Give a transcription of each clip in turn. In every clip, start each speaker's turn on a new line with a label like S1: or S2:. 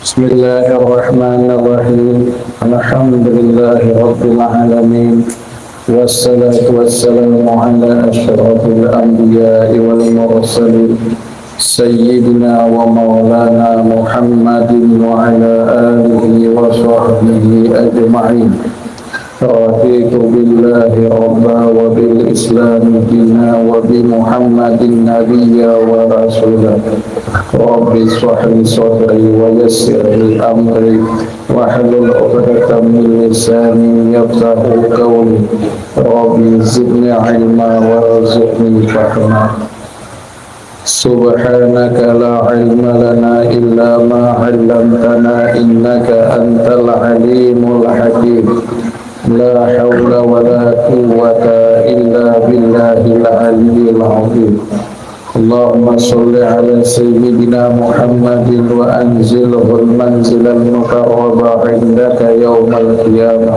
S1: بسم الله الرحمن الرحيم. الحمد لله رب العالمين، والصلاة والسلام على أشرف الأنبياء والمرسلين سيدنا ومولانا محمد وعلى آله وصحبه أجمعين. رضيت بالله ربا وبالإسلام دينا وبمحمد نبيا ورسولا. رب اشرح لي صدري ويسر لي أمري واحلل عقدة من لساني يفقه قولي. رب زدني علما وارزقني فهما. سبحانك لا علم لنا إلا ما علمتنا إنك أنت العليم الحكيم. لا حول ولا قوة إلا بالله العلي العظيم. اللهم صل على سيدنا محمد وأنزله المنزل المقرب عندك يوم القيامة.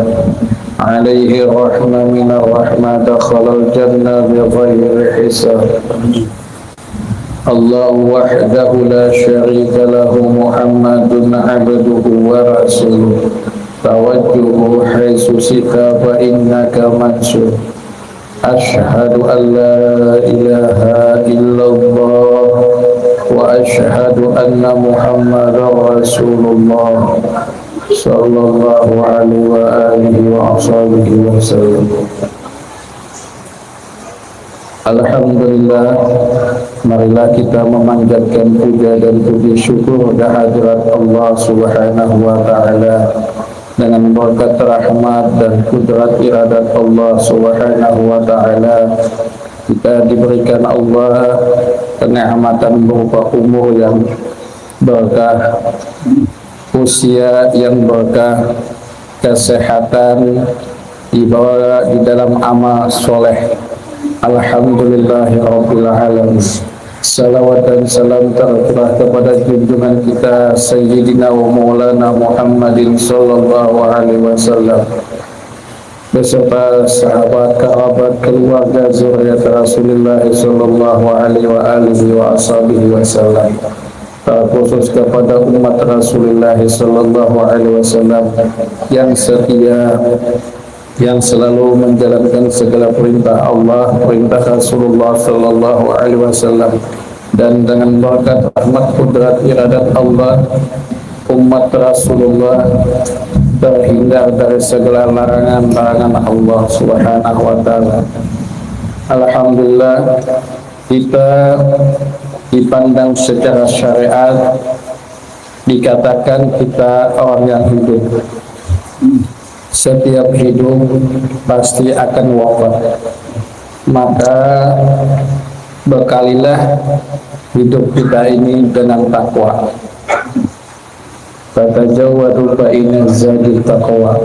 S1: عليه رحمة من الرحمة دخل الجنة بغير حساب. الله وحده لا شريك له محمد عبده ورسوله. توجه حيث شئت فإنك منصور. أشهد أن لا إله إلا الله وأشهد أن محمدا رسول الله صلى الله عليه وآله وصحبه وسلم. Alhamdulillah, marilah kita memanjatkan puja dan puji syukur kehadirat Allah Subhanahu wa Ta'ala. Dengan berkat rahmat dan kudrat iradat Allah Subhanahu wa Ta'ala, kita diberikan Allah kenikmatan berupa umur yang berkah, usia yang berkah, kesehatan, dibawa di dalam amal soleh. Alhamdulillahirabbil alamin. Salawat dan salam tercurah kepada junjungan kita Sayyidina wa Maulana Muhammadin sallallahu alaihi wasallam beserta sahabat, kerabat, keluarga, zuriat Rasulullah sallallahu alaihi wasallam. Khusus kepada umat Rasulullah sallallahu alaihi wasallam yang setia, yang selalu menjalankan segala perintah Allah, perintah Rasulullah sallallahu alaihi wasallam, dan dengan berkat rahmat kudrat iradat Allah, umat Rasulullah terhindar dari segala larangan-larangan Allah Subhanahu wa taala. Alhamdulillah, kita dipandang secara syariat dikatakan kita orang yang hidup. Setiap hidup pasti akan wafat, maka bekalilah hidup kita ini dengan takwa. Fatajawwadu fa inna zadil taqwa.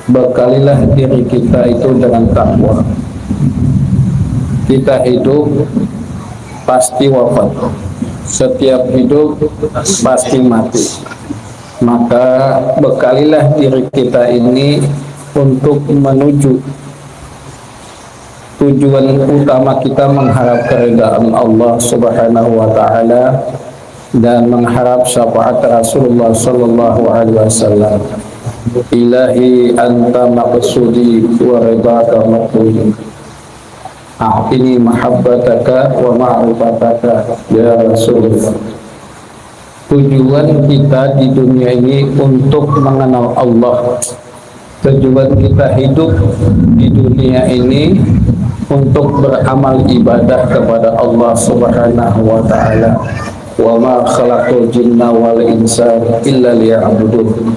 S1: Bekalilah diri kita itu dengan takwa. Kita hidup pasti wafat, setiap hidup pasti mati. Maka bekalilah diri kita ini untuk menuju tujuan utama kita, mengharap keridhaan Allah Subhanahu wa Ta'ala dan mengharap syafaat Rasulullah sallallahu alaihi wasallam. Ilahi anta maqsudi wa ridaka maqsudi. A'tini mahabbataka wa ma'rifataka ya Rasulullah. Tujuan kita di dunia ini untuk mengenal Allah. Tujuan kita hidup di dunia ini untuk beramal ibadah kepada Allah Subhanahu wa Ta'ala. Wa ma khalaqul jinna wal insa illa liya'budun.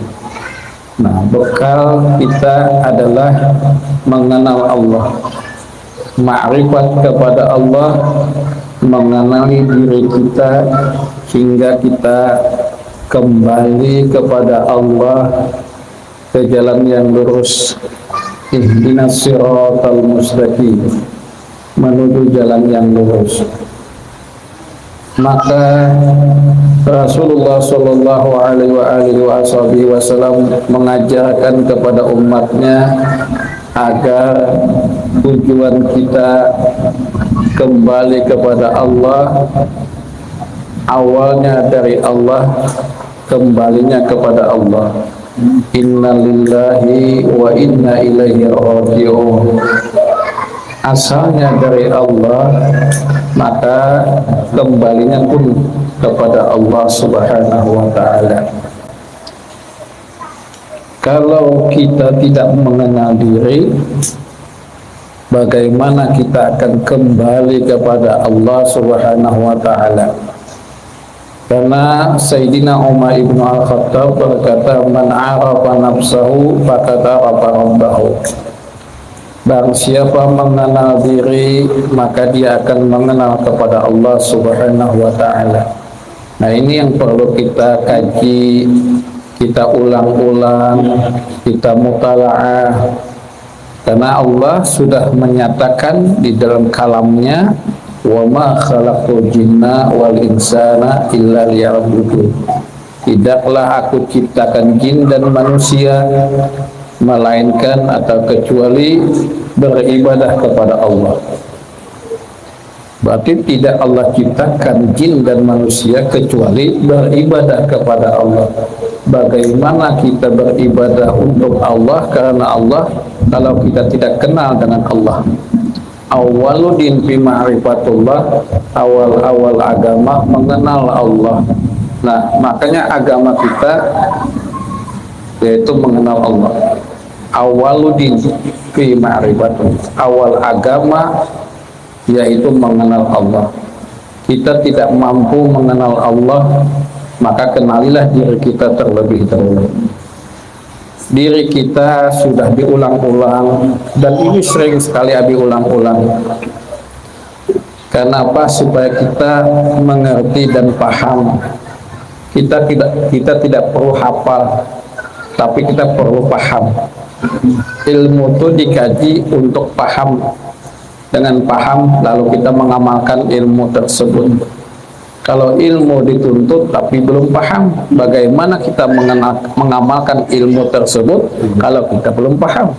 S1: Nah, bekal kita adalah mengenal Allah, ma'rifat kepada Allah, mengenali diri kita hingga kita kembali kepada Allah ke jalan yang lurus. Ihdinas siratal mustaqim, menuju jalan yang lurus. Maka Rasulullah sallallahu alaihi wasallam mengajarkan kepada umatnya agar tujuan kita kembali kepada Allah awalnya dari Allah, kembalinya kepada Allah. Inna lillahi wa inna ilaihi raji'un. Asalnya dari Allah, maka kembalinya pun kepada Allah Subhanahu wa ta'ala. Kalau kita tidak mengenal diri, bagaimana kita akan kembali kepada Allah Subhanahu wa ta'ala? Karena Sayyidina Umar ibn Al-Khattab berkata, man arafa nafsahu faqad arafa rabbahu. Barang siapa mengenal diri, maka dia akan mengenal kepada Allah Subhanahu wa ta'ala. Nah, ini yang perlu kita kaji, kita ulang-ulang, kita mutalaah. Karena Allah sudah menyatakan di dalam kalamnya, wa ma khalaqul jinna wal insana illa liya'budun. Tidaklah aku ciptakan jin dan manusia melainkan atau kecuali beribadah kepada Allah. Berarti tidak Allah ciptakan jin dan manusia kecuali beribadah kepada Allah. Bagaimana kita beribadah untuk Allah karena Allah kalau kita tidak kenal dengan Allah? Awwaluddin fi ma'rifatullah, awal-awal agama mengenal Allah. Nah, makanya agama kita yaitu mengenal Allah. Awwaluddin fi ma'rifatullah, awal agama yaitu mengenal Allah. Kita tidak mampu mengenal Allah, maka kenalilah diri kita terlebih dahulu. Diri kita sudah diulang-ulang, dan ini sering sekali Abi ulang-ulang. Kenapa? Supaya kita mengerti dan paham. Kita tidak perlu hafal, tapi kita perlu paham. Ilmu itu dikaji untuk paham. Dengan paham lalu kita mengamalkan ilmu tersebut. Kalau ilmu dituntut tapi belum paham, bagaimana kita mengamalkan ilmu tersebut kalau kita belum paham?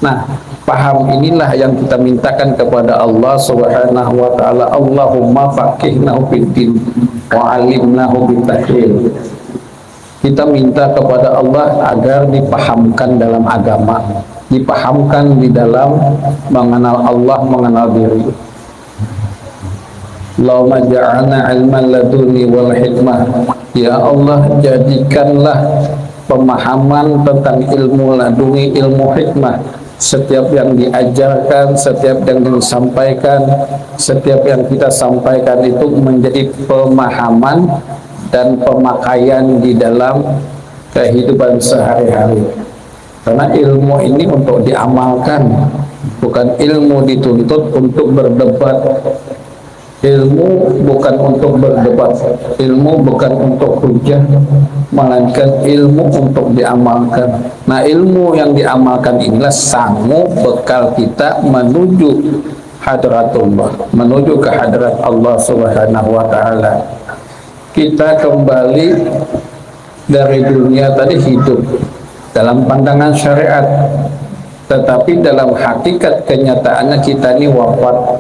S1: Nah, paham inilah yang kita mintakan kepada Allah Subhanahu wa ta'ala. Allahumma faqihnahu fiddin wa 'allimnahu bitta'wil. Kita minta kepada Allah agar dipahamkan dalam agama, dipahamkan di dalam mengenal Allah, mengenal diri. Allahumma ja'alna ilman laduni wal hikmah. Ya Allah, jadikanlah pemahaman tentang ilmu laduni, ilmu hikmah. Setiap yang diajarkan, setiap yang disampaikan, setiap yang kita sampaikan itu menjadi pemahaman dan pemakaian di dalam kehidupan sehari-hari. Karena ilmu ini untuk diamalkan, bukan ilmu dituntut untuk berdebat. Ilmu bukan untuk berdebat, ilmu bukan untuk hujah, melainkan ilmu untuk diamalkan. Nah, ilmu yang diamalkan inilah sanggup bekal kita menuju hadratullah, menuju ke hadrat Allah Subhanahu wa ta'ala. Kita kembali dari dunia tadi hidup dalam pandangan syariat, tetapi dalam hakikat kenyataannya kita ini wafat.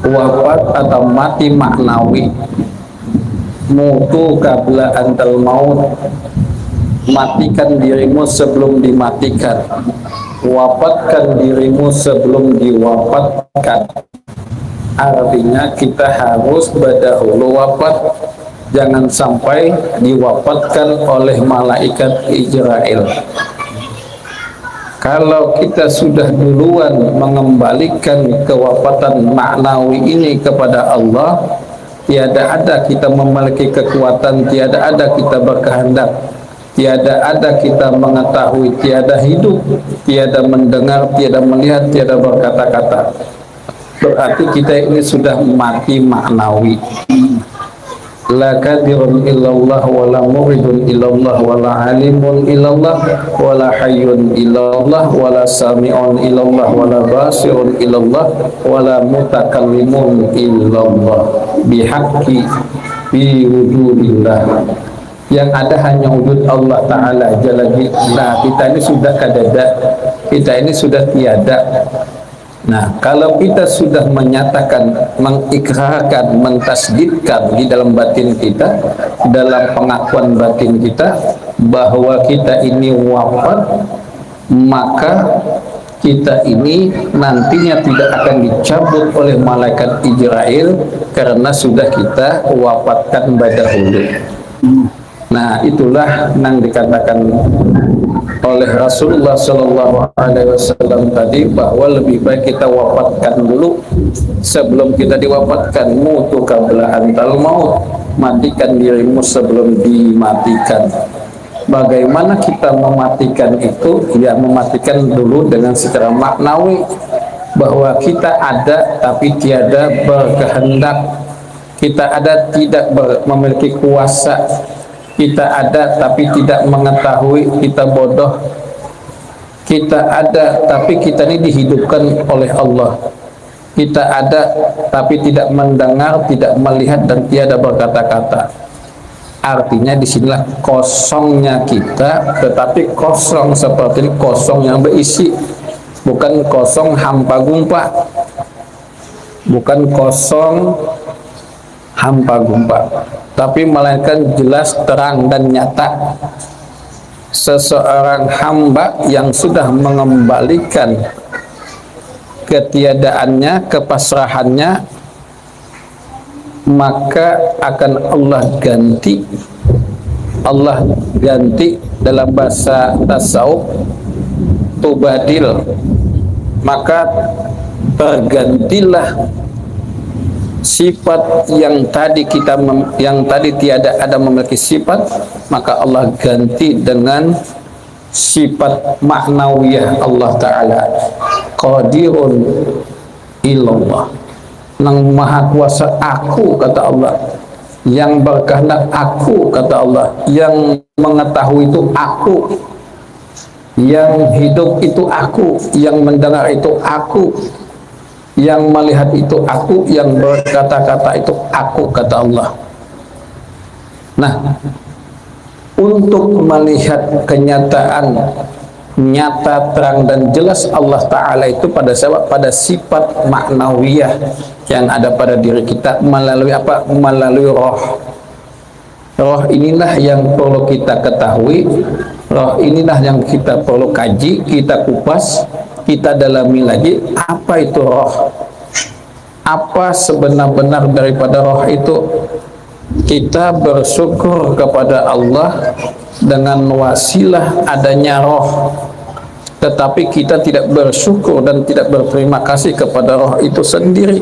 S1: Wafat atau mati maknawi. Mutu qabla antal maut, matikan dirimu sebelum dimatikan, wafatkan dirimu sebelum diwafatkan. Artinya kita harus berdahulu wafat, jangan sampai diwafatkan oleh malaikat Israel. Kalau kita sudah duluan mengembalikan kewafatan maknawi ini kepada Allah, tiada ada kita memiliki kekuatan, tiada ada kita berkehendak, tiada ada kita mengetahui, tiada hidup, tiada mendengar, tiada melihat, tiada berkata-kata. Berarti kita ini sudah mati maknawi. La kadirun illallah wa la muridun illallah wa la alimun illallah wa la hayyun illallah wa la sami'un illallah wa la basirun illallah wa la mutakallimun illallah bihaqqi bi wujudillah. Yang ada hanya wujud Allah Ta'ala Jalla. Nah, kita ini sudah kadada, kita ini sudah tiada. Nah, kalau kita sudah menyatakan, mengikrarkan, mentasdidkan di dalam batin kita, dalam pengakuan batin kita bahwa kita ini wafat, maka kita ini nantinya tidak akan dicabut oleh malaikat Israel karena sudah kita wafatkan dahulu. Nah, itulah yang dikatakan oleh Rasulullah Shallallahu Alaihi Wasallam tadi, bahwa lebih baik kita wafatkan dulu sebelum kita diwafatkan. Mutu qabla antal maut, matikan dirimu sebelum dimatikan. Bagaimana kita mematikan itu? Ya, mematikan dulu dengan secara maknawi, bahwa kita ada tapi tiada berkehendak, kita ada tidak memiliki kuasa, kita ada tapi tidak mengetahui, kita bodoh, kita ada tapi kita ini dihidupkan oleh Allah, kita ada tapi tidak mendengar, tidak melihat, dan tiada berkata-kata. Artinya disinilah kosongnya kita, tetapi kosong seperti ini, kosong yang berisi, bukan kosong hampa gumpa, bukan kosong hampa gumpa, tapi melainkan jelas, terang, dan nyata. Seseorang hamba yang sudah mengembalikan ketiadaannya, kepasrahannya, maka akan Allah ganti. Allah ganti dalam bahasa tasawuf tubadil, maka tergantilah sifat yang tadi yang tadi tiada ada memiliki sifat, maka Allah ganti dengan sifat maknawiyah Allah Ta'ala. Qadirun ilallah, nang maha kuasa aku, kata Allah, yang berkehendak aku, kata Allah, yang mengetahui itu aku, yang hidup itu aku, yang mendengar itu aku, yang melihat itu aku, yang berkata-kata itu aku, kata Allah. Nah, untuk melihat kenyataan nyata, terang, dan jelas Allah Ta'ala itu pada sifat maknawiyah yang ada pada diri kita melalui apa? Melalui roh. Roh inilah yang perlu kita ketahui, roh inilah yang kita perlu kaji, kita kupas, kita dalami lagi. Apa itu roh? Apa sebenar-benar daripada roh itu? Kita bersyukur kepada Allah dengan wasilah adanya roh, tetapi kita tidak bersyukur dan tidak berterima kasih kepada roh itu sendiri,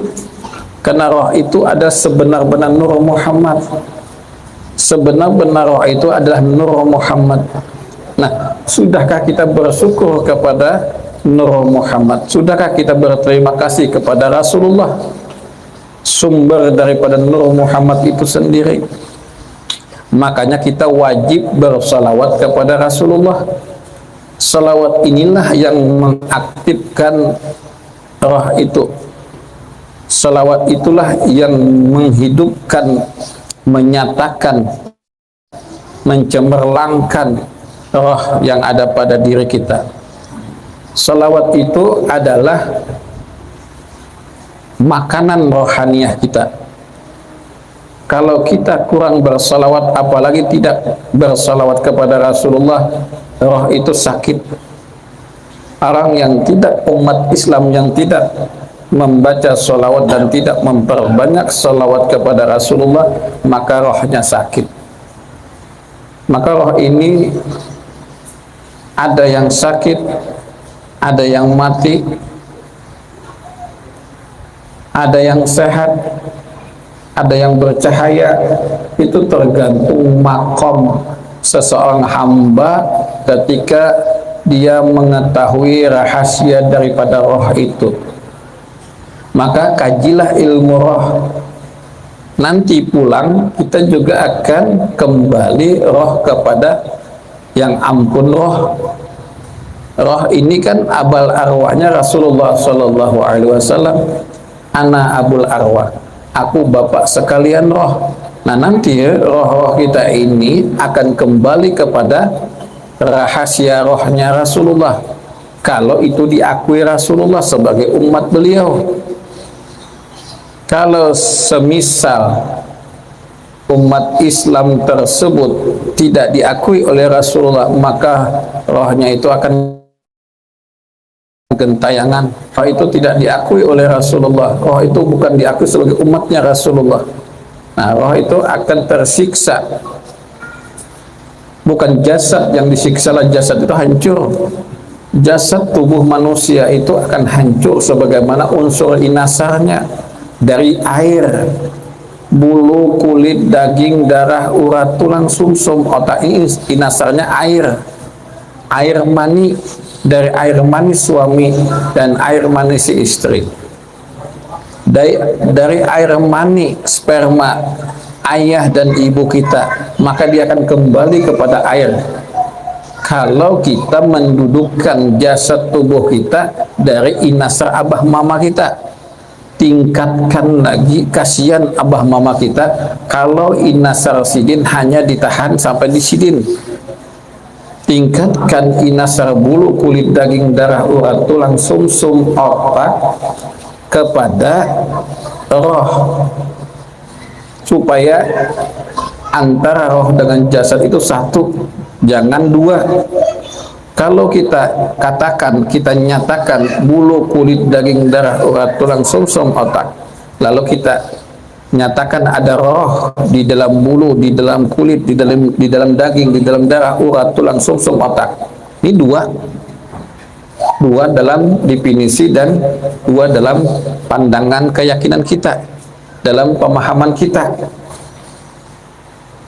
S1: karena roh itu ada sebenar-benar Nur Muhammad. Sebenar-benar roh itu adalah Nur Muhammad. Nah, sudahkah kita bersyukur kepada Nur Muhammad? Sudahkah kita berterima kasih kepada Rasulullah, sumber daripada Nur Muhammad itu sendiri? Makanya kita wajib bersalawat kepada Rasulullah. Salawat inilah yang mengaktifkan roh itu. Salawat itulah yang menghidupkan, menyatakan, mencemerlangkan roh yang ada pada diri kita. Salawat itu adalah makanan rohaniah kita. Kalau kita kurang bersalawat, apalagi tidak bersalawat kepada Rasulullah, roh itu sakit. Orang yang tidak, umat Islam yang tidak membaca salawat dan tidak memperbanyak salawat kepada Rasulullah, maka rohnya sakit. Maka roh ini ada yang sakit, ada yang mati, ada yang sehat, ada yang bercahaya. Itu tergantung makom seseorang hamba ketika dia mengetahui rahasia daripada roh itu. Maka kajilah ilmu roh. Nanti pulang kita juga akan kembali roh kepada yang ampun roh. Roh ini kan abal arwahnya Rasulullah Sallallahu Alaihi Wasallam. Ana abul arwah, aku bapak sekalian roh. Nah, nanti roh-roh kita ini akan kembali kepada rahasia rohnya Rasulullah. kalau itu diakui Rasulullah sebagai umat beliau. Kalau semisal umat Islam tersebut tidak diakui oleh Rasulullah, maka rohnya itu akan gentayangan. Roh itu tidak diakui oleh Rasulullah, roh itu bukan diakui sebagai umatnya Rasulullah. Nah, roh itu akan tersiksa. Bukan jasad yang disiksa, jasad itu hancur. Jasad tubuh manusia itu akan hancur sebagaimana unsur inasarnya dari air, bulu, kulit, daging, darah, urat, tulang, sumsum, otak. Ini inasarnya air mani. Dari air mani suami dan air mani si istri, dari air mani sperma ayah dan ibu kita, maka dia akan kembali kepada air. Kalau kita mendudukkan jasad tubuh kita dari inasar abah mama kita, tingkatkan lagi, kasihan abah mama kita kalau inasar sidin hanya ditahan sampai di sidin. Tingkatkan inasar bulu, kulit, daging, darah, urat, tulang, sumsum, otak kepada roh, supaya antara roh dengan jasad itu satu, jangan dua. Kalau kita katakan, kita nyatakan bulu, kulit, daging, darah, urat, tulang, sumsum, otak, lalu kita nyatakan ada roh di dalam bulu, di dalam kulit, di dalam daging, di dalam darah, urat, tulang, sumsum, otak. Ini dua dalam definisi dan dua dalam pandangan keyakinan kita, dalam pemahaman kita.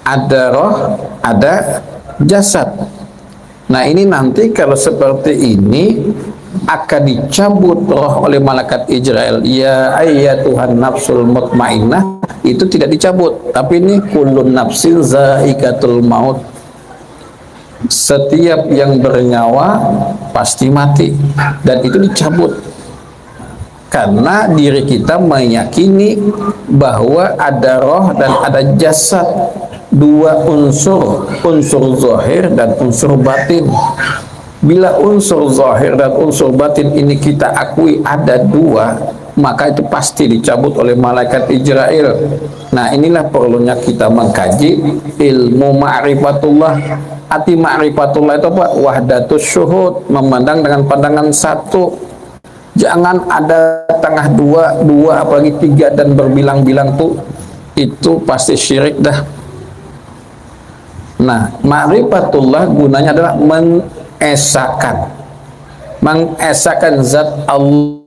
S1: Ada roh, ada jasad. Nah, ini nanti kalau seperti ini akan dicabut roh oleh malaikat Israel. Ya ayyatuhan nafsul mutmainnah, itu tidak dicabut, tapi ini kullun nafsin zaikatul maut. Setiap yang bernyawa pasti mati, dan itu dicabut karena diri kita meyakini bahwa ada roh dan ada jasad, dua unsur zahir dan unsur batin. Bila unsur zahir dan unsur batin ini kita akui ada dua, maka itu pasti dicabut oleh malaikat Israel. Nah, inilah perlunya kita mengkaji ilmu ma'rifatullah. Arti ma'rifatullah itu apa? Wahdatus syuhud, memandang dengan pandangan satu. Jangan ada tengah dua apalagi tiga dan berbilang-bilang tuh, itu pasti syirik dah. Nah, ma'rifatullah gunanya adalah mengesakan zat Allah,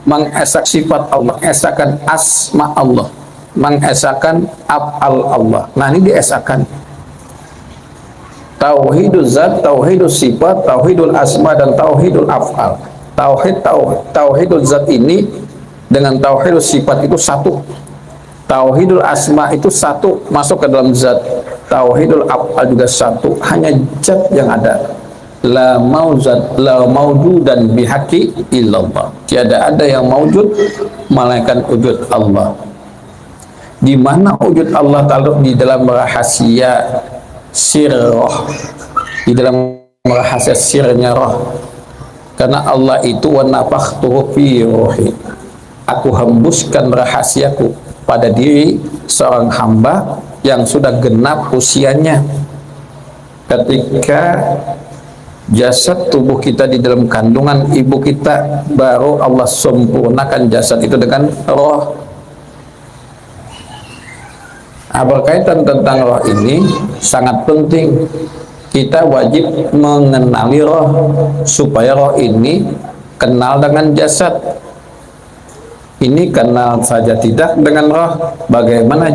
S1: mengesak sifat Allah, mengesakan asma Allah, mengesakan af'al Allah. Nah, ini diesakan. Tauhidul zat, tauhidul sifat, tauhidul asma, dan tauhidul af'al. Tauhidul zat ini dengan tauhidul sifat itu satu. Tauhidul asma itu satu, masuk ke dalam zat. Tauhidul af'al juga satu, hanya zat yang ada. La maujudan bihaqi illallah. Tiada ada yang maujud melainkan wujud Allah. Di mana wujud Allah taala? Di dalam rahasia sirroh, di dalam rahasia sirnya roh. Karena Allah itu wa nafakhtu fi ruhi, aku hembuskan rahasiaku pada diri seorang hamba yang sudah genap usianya. Ketika jasad tubuh kita di dalam kandungan ibu kita, baru Allah sempurnakan jasad itu dengan roh. Nah, berkaitan tentang roh ini sangat penting. Kita wajib mengenali roh supaya roh ini kenal dengan jasad. Ini kenal saja tidak dengan roh, bagaimana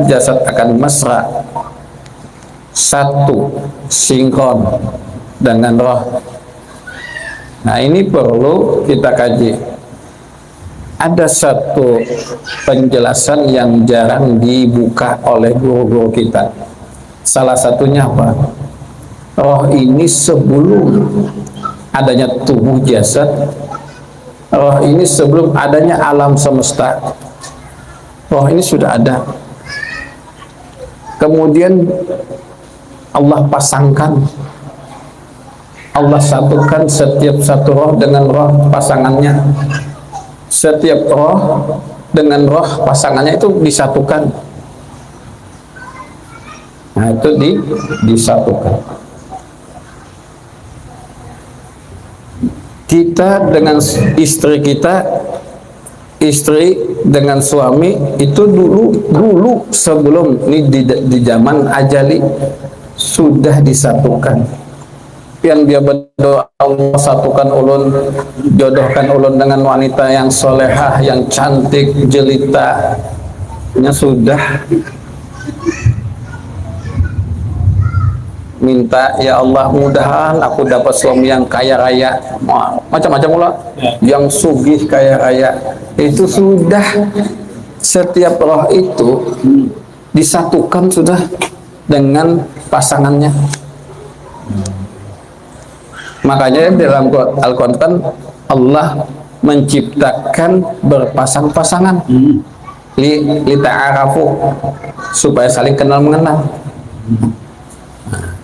S1: jasad akan mesra, satu, sinkron dengan roh. Nah, ini perlu kita kaji. Ada satu penjelasan yang jarang dibuka oleh guru-guru kita. Salah satunya apa? Roh ini sebelum adanya tubuh jasad, roh ini sebelum adanya alam semesta, roh ini sudah ada. Kemudian Allah pasangkan, Allah satukan setiap satu roh dengan roh pasangannya. Setiap roh dengan roh pasangannya itu disatukan. Nah, itu disatukan. Kita dengan istri kita, istri dengan suami itu dulu sebelum ini di zaman ajali sudah disatukan. Yang dia berdoa, Allah satukan ulun, jodohkan ulun dengan wanita yang solehah, yang cantik, jelita, nya sudah minta, ya Allah mudahan aku dapat suami yang kaya raya, macam-macam pula, yang sugih kaya raya. Itu sudah, setiap roh itu disatukan sudah dengan pasangannya. Makanya dalam Al-Quran kan Allah menciptakan berpasang-pasangan li ta'arafu, supaya saling kenal mengenal.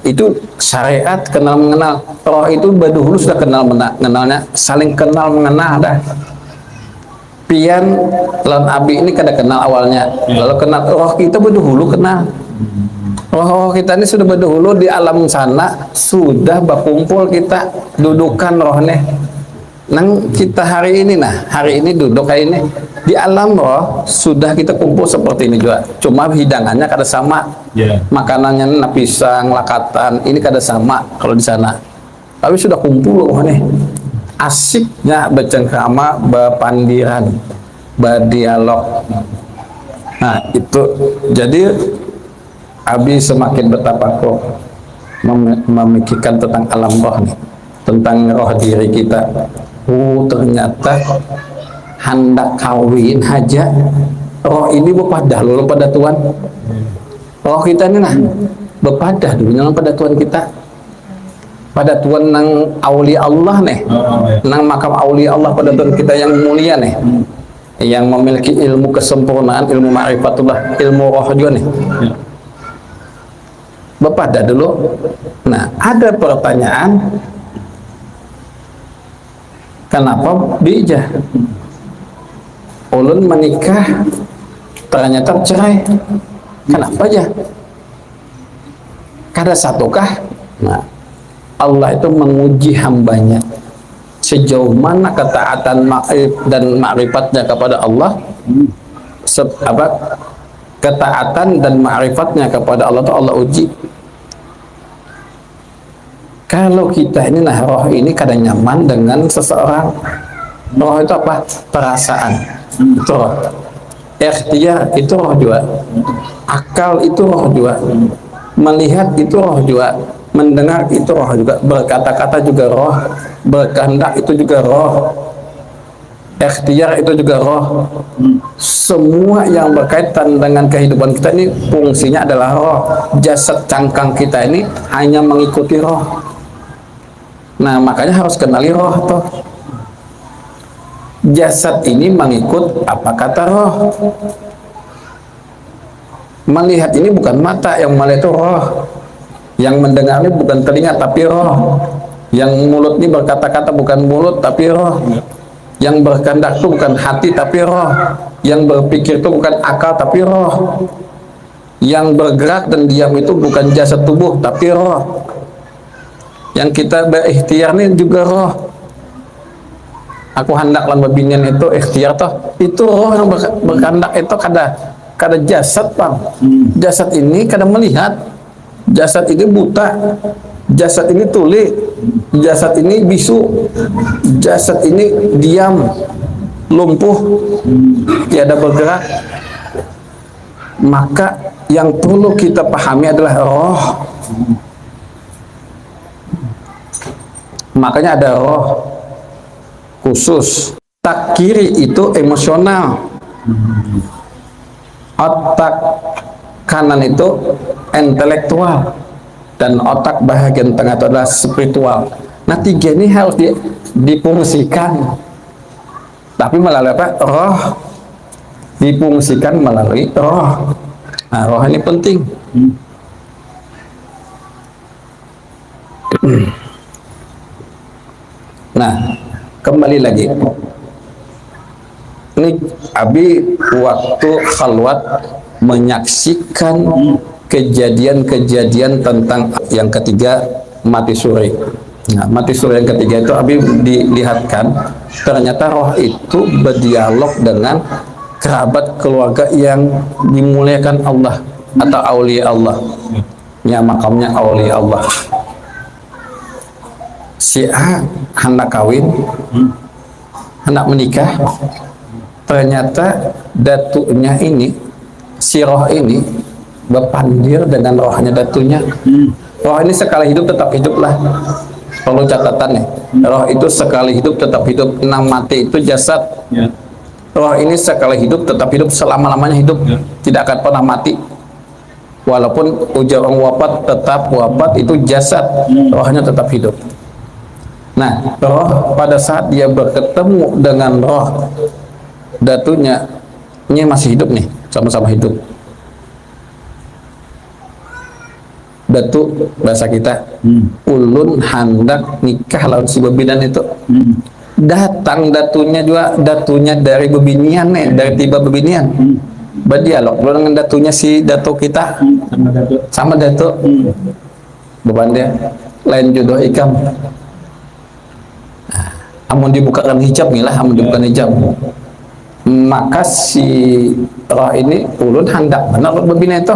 S1: Itu syariat kenal mengenal. Roh itu dahulu sudah kenal mengenalnya, saling kenal mengenal dah. Pian lan abi ini kada kenal awalnya, lalu kenal roh kita dahulu kenal. Roh kita ini sudah berdahulu di alam sana, sudah berkumpul kita dudukan rohnya. Nang kita hari ini, nah hari ini duduk kayak ini di alam roh sudah kita kumpul seperti ini juga. Cuma hidangannya kada sama, makanannya pisang, lakatan, ini kada sama kalau di sana. Tapi sudah kumpul rohnya. Asiknya bercengkrama, berpandiran, berdialog. Nah itu jadi Abi semakin bertapakur memikirkan tentang alam roh nih, tentang roh diri kita. Ternyata hendak kawin aja roh ini berpadah lalu pada Tuhan. Roh kita ini nah berpadah dulu pada Tuhan kita, pada Tuhan nang aulia Allah nih, nang makam aulia Allah, pada Tuhan kita yang mulia nih, yang memiliki ilmu kesempurnaan, ilmu ma'rifatullah, ilmu roh juga nih. Berpada dulu. Nah, ada pertanyaan, kenapa bija ulun menikah ternyata cerai? Kenapa aja? Kada satukah? Nah, Allah itu menguji hambanya sejauh mana ketaatan dan ma'rifatnya kepada Allah. Ketaatan dan ma'rifatnya kepada Allah itu Allah uji. Kalau kita ini nah roh ini kadang nyaman dengan seseorang. Roh itu apa? Perasaan. Itu roh. Ikhtiar itu roh juga. Akal itu roh juga. Melihat itu roh juga. Mendengar itu roh juga. Berkata-kata juga roh. Berkehendak itu juga roh. Ikhtiar itu juga roh. Semua yang berkaitan dengan kehidupan kita ini fungsinya adalah roh. Jasad cangkang kita ini hanya mengikuti roh. Nah makanya harus kenali roh toh. Jasad ini mengikut apa kata roh. Melihat ini bukan mata yang melihat, itu roh. Yang mendengar ini bukan telinga tapi roh. Yang mulut ini berkata-kata bukan mulut tapi roh. Yang berkehendak itu bukan hati tapi roh. Yang berpikir itu bukan akal tapi roh. Yang bergerak dan diam itu bukan jasad tubuh tapi roh. Yang kita berikhtiar ini juga roh. Aku hendak lan babinian itu ikhtiar toh, itu roh yang berkehendak itu kada jasad bang. Jasad ini kada melihat, jasad ini buta, jasad ini tuli, jasad ini bisu, jasad ini diam, lumpuh, tiada bergerak. Maka yang perlu kita pahami adalah roh. Makanya ada roh khusus. Otak kiri itu emosional, otak kanan itu intelektual, dan otak bahagian tengah itu adalah spiritual. Nah tiga ini harus difungsikan, tapi melalui apa? Roh. Difungsikan melalui roh. Nah roh ini penting. Nah, kembali lagi. Ini Abi waktu khalwat menyaksikan kejadian-kejadian tentang yang ketiga mati suri. Nah, mati suri yang ketiga itu Abi dilihatkan ternyata roh itu berdialog dengan kerabat keluarga yang dimuliakan Allah atau aulia Allah. Ya, makamnya aulia Allah. Si A hendak kawin, hendak menikah, ternyata datunya ini, si roh ini berpandir dengan rohnya datunya. Roh ini sekali hidup tetap hiduplah. Perlu catatan nih, roh itu sekali hidup tetap hidup. Nang mati itu jasad. Roh ini sekali hidup tetap hidup, selama-lamanya hidup, tidak akan pernah mati. Walaupun ujar orang wafat tetap wafat, itu jasad, rohnya tetap hidup. Nah, roh pada saat dia bertemu dengan roh datunya, ini masih hidup nih, sama-sama hidup. Datu bahasa kita, ulun hendak nikah lawan si bebinan itu. Datang datunya juga, datunya dari bebinian nih, dari tiba bebinian. Berdialog dengan datunya si datu kita, sama datu. Beban dia, lain jodoh ikam. Amun dibukakan hijab nih lah, amun dibukakan hijab, maka si roh ini ulun hendak benar berbina itu.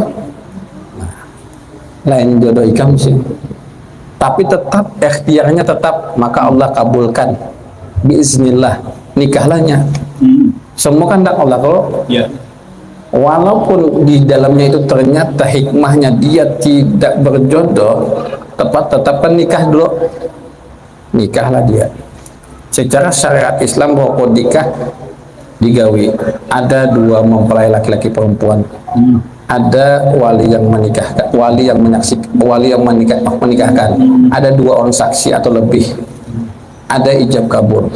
S1: Lain jodoh ikam sih, tapi tetap ikhtiarnya tetap, maka Allah kabulkan biiznillah nikahlahnya. Semua kan hendak Allah. Kalau walaupun di dalamnya itu ternyata hikmahnya dia tidak berjodoh, tetapkan nikah dulu, nikahlah dia. Secara syariat Islam bahwa nikah digawi ada dua mempelai laki-laki perempuan. Ada wali yang menikahkan, wali yang menikahkan. Ada dua orang saksi atau lebih. Ada ijab kabul.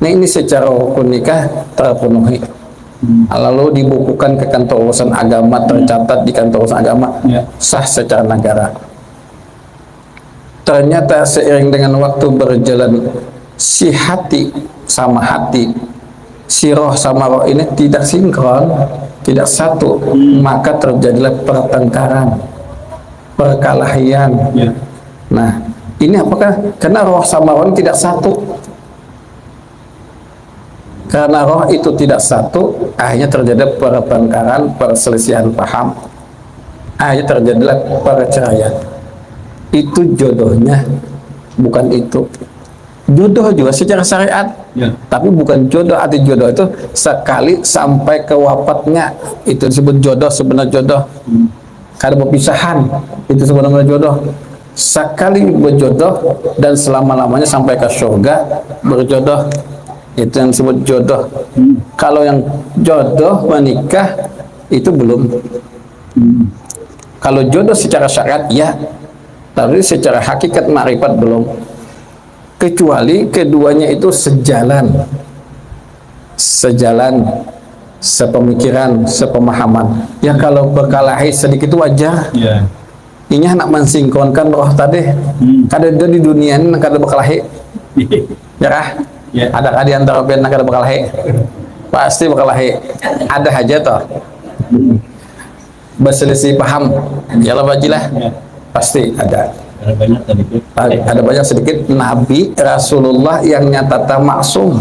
S1: Nah, ini secara hukum nikah terpenuhi. Lalu dibukukan ke kantor urusan agama, tercatat di kantor urusan agama, sah secara negara. Ternyata seiring dengan waktu berjalan, si hati sama hati, si roh sama roh ini tidak sinkron, tidak satu, maka terjadilah pertengkaran, perkelahian. Nah, ini apakah karena roh sama roh ini tidak satu? Karena roh itu tidak satu, akhirnya terjadi pertengkaran, perselisihan paham, akhirnya terjadilah perceraian. Itu jodohnya, bukan itu. Jodoh juga secara syariat, tapi bukan jodoh. Arti jodoh itu sekali sampai ke wafatnya, itu disebut jodoh, sebenarnya jodoh. Kada perpisahan, itu sebenarnya jodoh. Sekali berjodoh dan selama-lamanya sampai ke surga berjodoh, itu yang disebut jodoh. Kalau yang jodoh menikah itu belum. Kalau jodoh secara syariat ya, tapi secara hakikat makrifat belum. Kecuali keduanya itu sejalan, sepemikiran, sepemahaman. Ya kalau berkelahi sedikit itu wajar. Ini nak mensinkronkan roh tadi. Kada ada di dunia ini kada berkelahi. Ya, ada di antara band kada berkelahi. Pasti berkelahi. Ada aja toh. Berselisih paham. Yalah bajilah. Pasti ada. Ada banyak sedikit. Nabi Rasulullah yang nyata maksum,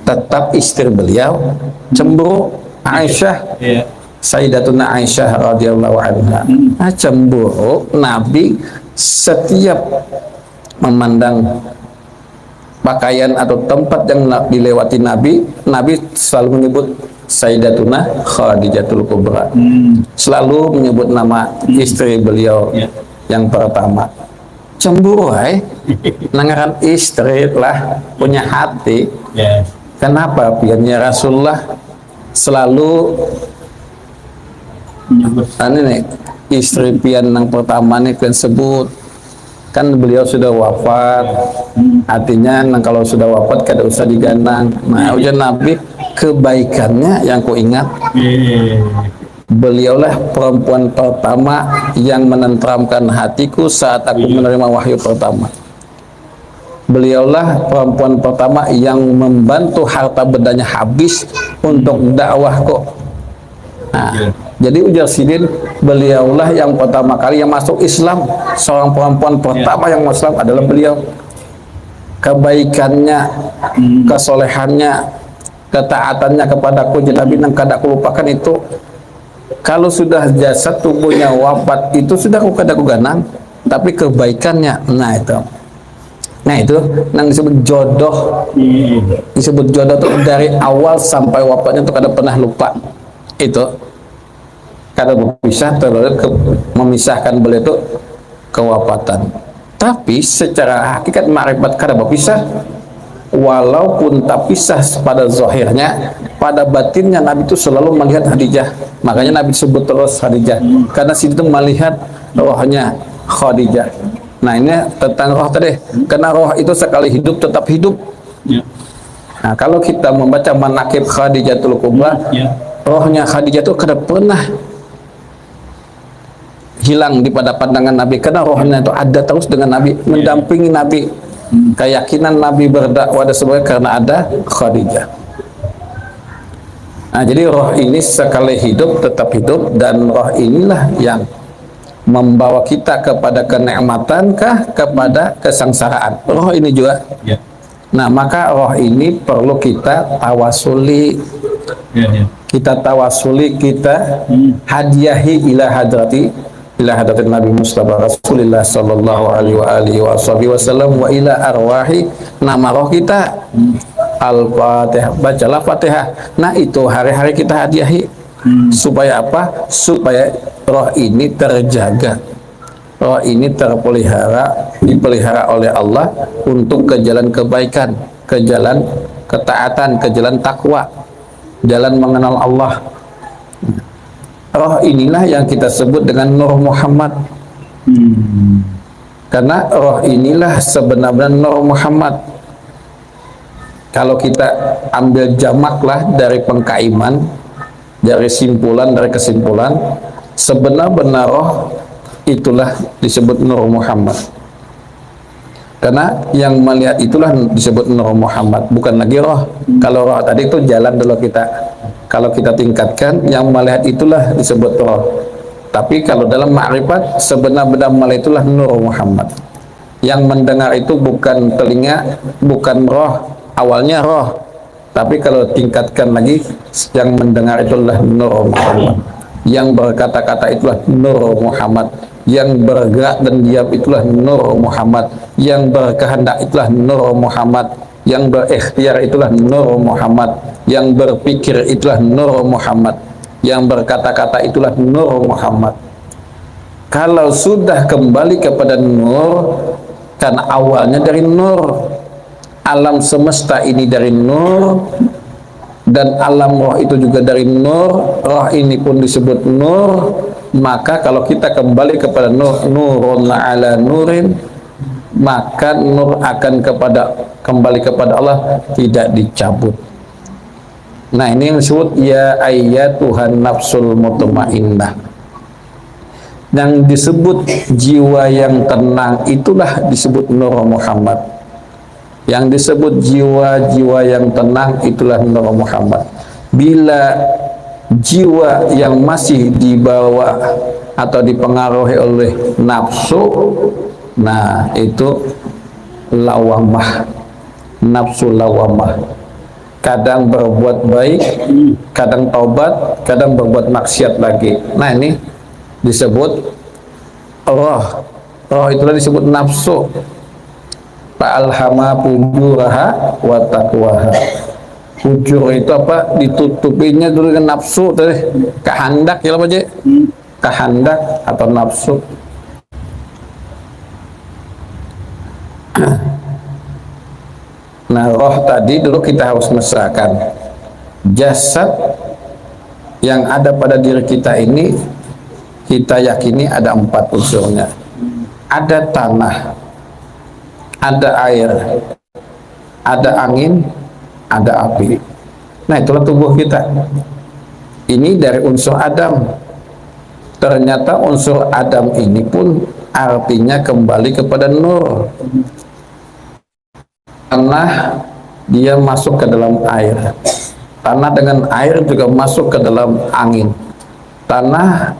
S1: tetap istri beliau cemburu. Aisyah, Sayyidatuna Aisyah radhiyallahu anha, cemburu. Nabi setiap memandang pakaian atau tempat yang dilewati Nabi selalu menyebut Sayyidatuna Khadijatul Kubra, selalu menyebut nama istri beliau yang pertama. Cemburu, nangaran istri lah punya hati. Kenapa biarnya Rasulullah selalu nih istri pian yang pertama nih kan sebut, kan beliau sudah wafat, artinya kalau sudah wafat kada usah diganang. Nah, ujar Nabi, kebaikannya yang ku ingat. Beliaulah perempuan pertama yang menenteramkan hatiku saat aku menerima wahyu pertama. Beliaulah perempuan pertama yang membantu harta bendanya habis untuk dakwahku. Nah, jadi ujar Sidin, beliaulah yang pertama kali yang masuk Islam. Seorang perempuan pertama yang masuk Islam adalah beliau. Kebaikannya, kesolehannya, ketaatannya kepadaku, tapi yang kada aku lupakan itu. Kalau sudah jasad tubuhnya wafat itu sudah aku kada aku ganang, tapi kebaikannya, nah itu yang disebut jodoh. Disebut jodoh itu dari awal sampai wafatnya itu kada pernah lupa. Itu kada berpisah, memisahkan beliau itu kewafatan. Tapi secara hakikat makrifat kada berpisah, walaupun tak pisah pada zahirnya, pada batinnya Nabi itu selalu melihat Khadijah. Makanya Nabi sebut terus Khadijah, karena situ melihat rohnya Khadijah. Nah ini tentang roh tadi, karena roh itu sekali hidup tetap hidup. Nah kalau kita membaca manaqib Khadijatul Kubra, rohnya Khadijah itu kada pernah hilang di pada pandangan Nabi, karena rohnya itu ada terus dengan Nabi, mendampingi Nabi. Keyakinan Nabi berdakwah dan sebagainya karena ada Khadijah. Nah, jadi roh ini sekali hidup tetap hidup, dan roh inilah yang membawa kita kepada kenikmatan kah kepada kesengsaraan. Roh ini juga. Nah, maka roh ini perlu kita tawasuli. Kita tawasuli, kita hadiahi ila hadratin Nabi Mustafa Rasulullah sallallahu alaihi wasallam wa ila arwahi, nama roh kita Al-Fatihah, bacalah Fatihah. Nah itu hari-hari kita hadiahi. Supaya apa? Supaya roh ini terjaga, roh ini terpelihara, dipelihara oleh Allah untuk ke jalan kebaikan, ke jalan ketaatan, ke jalan takwa, jalan mengenal Allah. Roh inilah yang kita sebut dengan Nur Muhammad. Karena roh inilah sebenarnya Nur Muhammad. Kalau kita ambil jamaklah dari pengkaiman, dari kesimpulan, sebenar-benar roh itulah disebut Nur Muhammad. Karena yang melihat itulah disebut Nur Muhammad, bukan lagi roh. Kalau roh tadi itu jalan dulu kita. Kalau kita tingkatkan, yang melihat itulah disebut roh. Tapi kalau dalam ma'rifat, sebenar-benar melihat itulah Nur Muhammad. Yang mendengar itu bukan telinga, bukan roh. Awalnya roh, tapi kalau tingkatkan lagi, yang mendengar itulah Nur Muhammad. Yang berkata-kata itulah Nur Muhammad. Yang bergerak dan diam itulah Nur Muhammad. Yang berkehendak itulah Nur Muhammad. Yang berikhtiar itulah Nur Muhammad. Yang berpikir itulah Nur Muhammad. Yang berkata-kata itulah Nur Muhammad. Kalau sudah kembali kepada Nur, kan awalnya dari Nur, alam semesta ini dari Nur, dan alam roh itu juga dari Nur, roh ini pun disebut Nur. Maka kalau kita kembali kepada Nur, nurun ala nurin, maka nur akan kembali kepada Allah, tidak dicabut. Nah ini yang disebut ya ayyatuhan nafsul mutmainnah. Yang disebut jiwa yang tenang itulah disebut Nur Muhammad. Yang disebut jiwa-jiwa yang tenang itulah Nur Muhammad. Bila jiwa yang masih dibawa atau dipengaruhi oleh nafsu, nah itu lawamah, nafsu lawamah. Kadang berbuat baik, kadang taubat, kadang berbuat maksiat lagi. Nah ini disebut roh. Roh itulah disebut nafsu. Fa'alhama fujuraha wa taqwaha. Fujur itu apa? Ditutupinya dulu dengan nafsu tadi. Kehendak ya apa aja? Kehendak atau nafsu. Nah roh tadi dulu kita harus mesrakan. Jasad yang ada pada diri kita ini, kita yakini ada 4 unsurnya. Ada tanah, ada air, ada angin, ada api. Nah itulah tubuh kita. Ini dari unsur Adam. Ternyata unsur Adam ini pun artinya kembali kepada nur. Tanah dia masuk ke dalam air. Tanah dengan air juga masuk ke dalam angin. Tanah,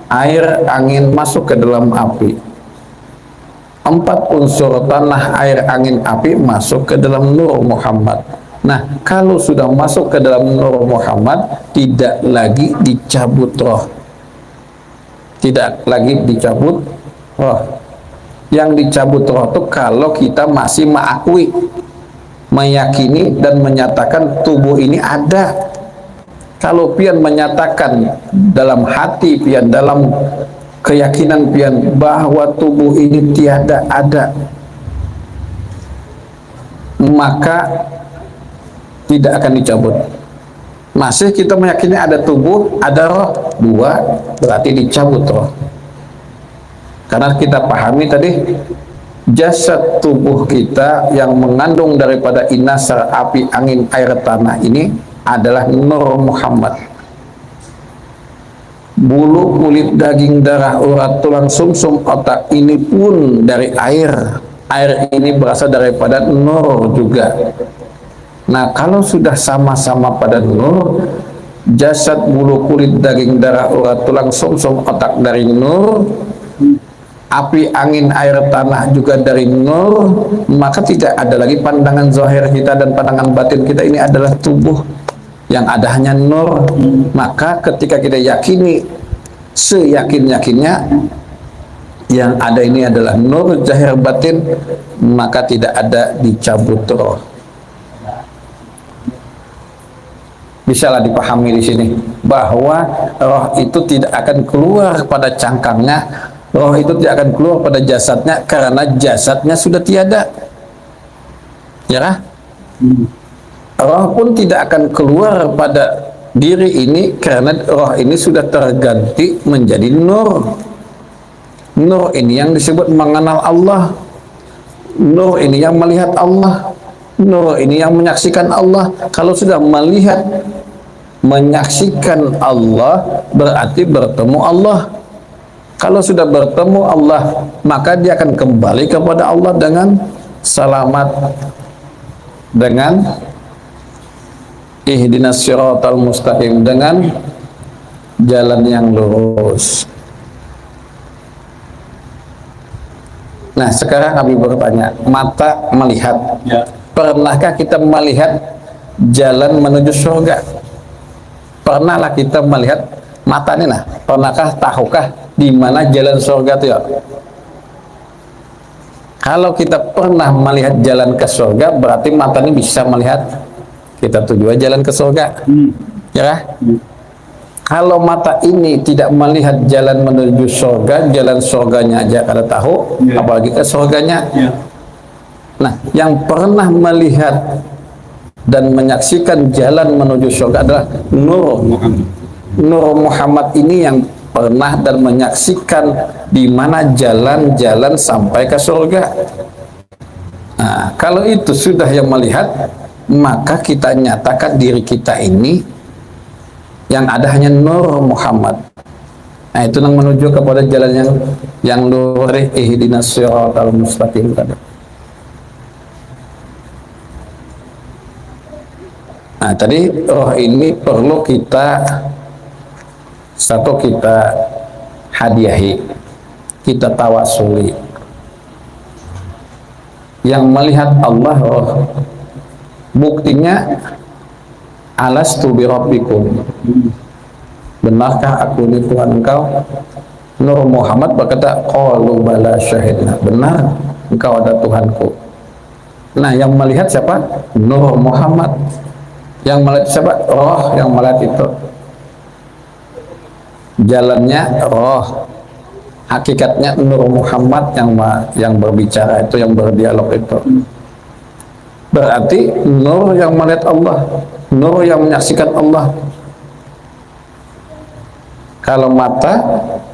S1: air, angin masuk ke dalam api. 4 unsur tanah, air, angin, api masuk ke dalam nur Muhammad. Nah, kalau sudah masuk ke dalam nur Muhammad, tidak lagi dicabut roh. Tidak lagi dicabut roh. Yang dicabut roh itu kalau kita masih mengakui, meyakini dan menyatakan tubuh ini ada. Kalau pian menyatakan dalam hati pian, dalam keyakinan pian bahwa tubuh ini tiada ada, maka tidak akan dicabut. Masih kita meyakini ada tubuh, ada roh, 2 berarti dicabut roh. Karena kita pahami tadi jasad tubuh kita yang mengandung daripada inasar api, angin, air, tanah ini adalah nur Muhammad. Bulu, kulit, daging, darah, urat, tulang, sumsum, otak ini pun dari air. Air ini berasal daripada nur juga. Nah, kalau sudah sama-sama pada nur, jasad, bulu, kulit, daging, darah, urat, tulang, sumsum, otak dari nur, api, angin, air, tanah juga dari nur, maka tidak ada lagi pandangan zahir kita dan pandangan batin kita ini adalah tubuh, yang ada hanya nur. Maka ketika kita yakini seyakin-yakinnya yang ada ini adalah nur zahir batin, maka tidak ada dicabut roh. Bisalah dipahami di sini bahwa roh itu tidak akan keluar pada cangkangnya, roh itu tidak akan keluar pada jasadnya karena jasadnya sudah tiada. Ya, roh pun tidak akan keluar pada diri ini karena roh ini sudah terganti menjadi nur. Nur ini yang disebut mengenal Allah. Nur ini yang melihat Allah. Nur ini yang menyaksikan Allah. Kalau sudah melihat, menyaksikan Allah, berarti bertemu Allah. Kalau sudah bertemu Allah, maka dia akan kembali kepada Allah dengan selamat, dengan ihdinas siratal mustaqim, dengan jalan yang lurus. Nah, sekarang kami bertanya, mata melihat, pernahkah kita melihat jalan menuju surga? Pernahlah kita melihat mata ini, nah, pernahkah, tahukah di mana jalan surga itu ya? Kalau kita pernah melihat jalan ke surga, berarti mata ini bisa melihat kita tuju jalan ke surga. Ya. Kalau mata ini tidak melihat jalan menuju surga, jalan surganya aja kada tahu, apalagi ke surganya. Nah, yang pernah melihat dan menyaksikan jalan menuju surga adalah Nur Muhammad. Nur Muhammad ini yang pernah dan menyaksikan di mana jalan-jalan sampai ke surga. Nah, kalau itu sudah yang melihat, maka kita nyatakan diri kita ini yang ada hanya Nur Muhammad. Nah, itu yang menuju kepada jalan yang lurus, ihdinas siratal mustaqim tadi. Nah, tadi roh ini perlu kita hadiahi, kita tawasuli. Yang melihat Allah roh. Buktinya alastu bi rabbikum, benarkah aku ini Tuhan engkau? Nur Muhammad berkata, qalu bala syahidna, benar engkau ada Tuhanku. Nah, yang melihat siapa? Nur Muhammad. Yang melihat siapa? Roh yang melihat itu. Jalannya roh, hakikatnya Nur Muhammad yang berbicara itu, yang berdialog itu. Berarti nur yang melihat Allah, nur yang menyaksikan Allah. Kalau mata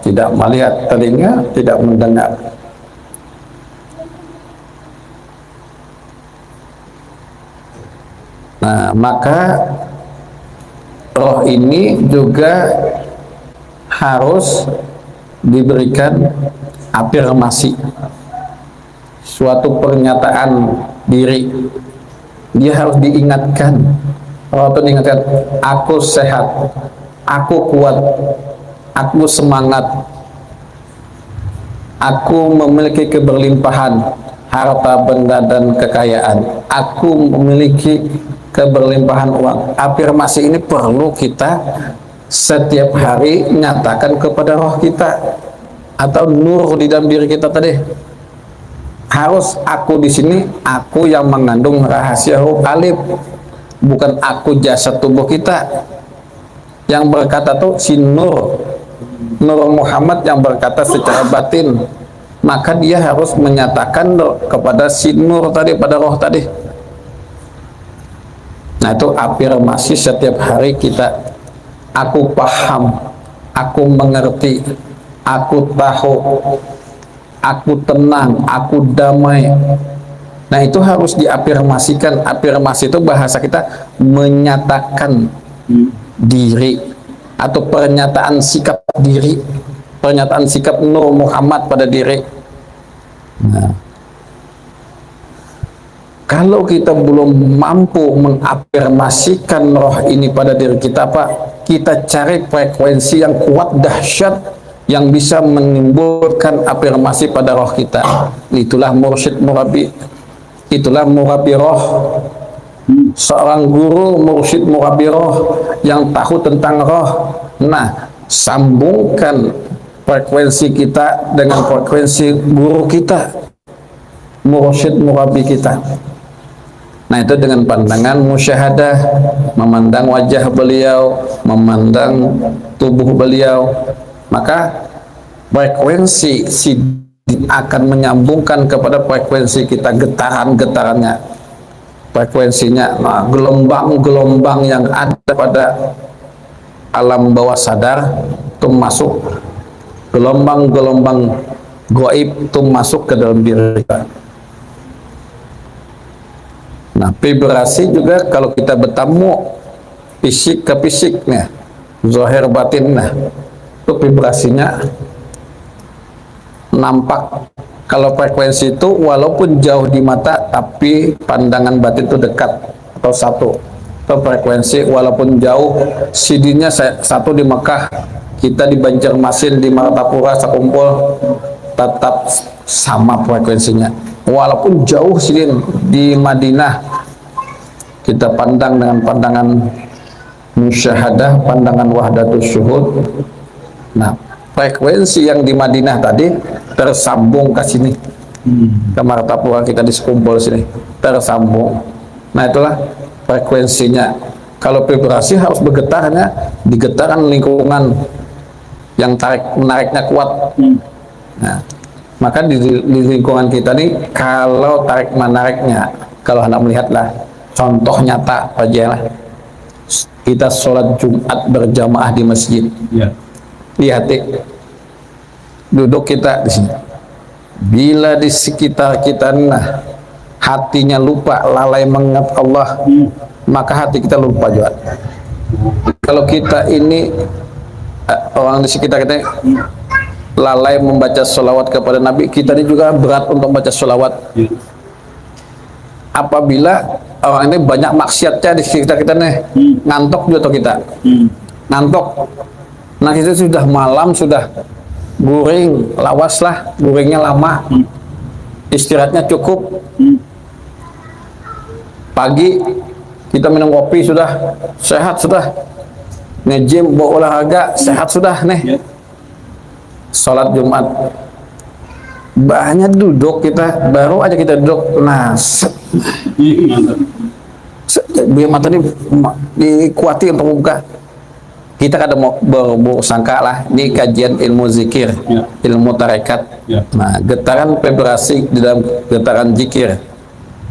S1: tidak melihat, telinga tidak mendengar. Nah, maka roh ini juga harus diberikan afirmasi, suatu pernyataan diri. Dia harus diingatkan, roh itu diingatkan, aku sehat, aku kuat, aku semangat, aku memiliki keberlimpahan harta benda dan kekayaan, aku memiliki keberlimpahan uang. Afirmasi ini perlu kita setiap hari nyatakan kepada roh kita atau nur di dalam diri kita tadi. Harus aku di sini, aku yang mengandung rahasia huruf alif, bukan aku jasad tubuh kita. Yang berkata tuh si Nur Muhammad yang berkata secara batin, maka dia harus menyatakan kepada si Nur tadi, pada roh tadi. Nah itu afirmasi setiap hari kita. Aku paham, aku mengerti, aku tahu, aku tenang, aku damai. Nah itu harus diafirmasikan. Afirmasi itu bahasa kita menyatakan diri atau pernyataan sikap diri, pernyataan sikap Nur Muhammad pada diri. Nah, kalau kita belum mampu mengafirmasikan roh ini pada diri kita, kita cari frekuensi yang kuat, dahsyat, yang bisa menimbulkan afirmasi pada roh kita. Itulah mursyid murabi, itulah murabi roh. Seorang guru mursyid murabi roh yang tahu tentang roh. Nah, sambungkan frekuensi kita dengan frekuensi guru kita, mursyid murabi kita. Nah itu dengan pandangan musyahadah, memandang wajah beliau, memandang tubuh beliau, maka frekuensi akan menyambungkan kepada frekuensi kita, getaran-getarannya, frekuensinya, nah, gelombang-gelombang yang ada pada alam bawah sadar itu masuk, gelombang-gelombang gaib itu masuk ke dalam diri kita. Nah, vibrasi juga kalau kita bertemu fisik ke fisiknya, zahir batinnya, itu vibrasinya nampak. Kalau frekuensi itu walaupun jauh di mata, tapi pandangan batin itu dekat atau satu. Atau frekuensi walaupun jauh, CD-nya satu di Mekah, kita di Banjarmasin, di Martapura, sekumpul, tetap sama frekuensinya. Walaupun jauh sih di Madinah, kita pandang dengan pandangan musyahadah, pandangan wahdatus syuhud. Nah, frekuensi yang di Madinah tadi tersambung ke sini, ke Martapura, kita di sekumpul sini, tersambung. Nah itulah frekuensinya. Kalau vibrasi harus bergetarnya di getaran lingkungan yang menariknya kuat. Nah, maka di lingkungan kita nih, kalau tarik menariknya, kalau hendak melihatlah contoh nyata aja lah, kita sholat Jumat berjamaah di masjid, lihat duduk kita di sini, bila di sekitar kita nah hatinya lupa, lalai mengingat Allah, maka hati kita lupa juga. Kalau kita ini orang di sekitar kita lalai membaca sholawat kepada Nabi, kita ini juga berat untuk membaca sholawat. Apabila orang ini banyak maksiatnya di sekitar kita nih, ngantuk juga kita, ngantuk. Nah kita sudah malam, sudah guring, lawas lah, guringnya lama, istirahatnya cukup. Pagi kita minum kopi sudah sehat, sudah nge-gym, berolahraga sehat sudah nih. Sholat Jumat banyak duduk kita, baru aja kita duduk, nah biar mata ini dikuati untuk membuka. Kita kadang mau bersangka lah di kajian ilmu zikir, ilmu tarekat. Nah, getaran vibrasi di dalam getaran zikir,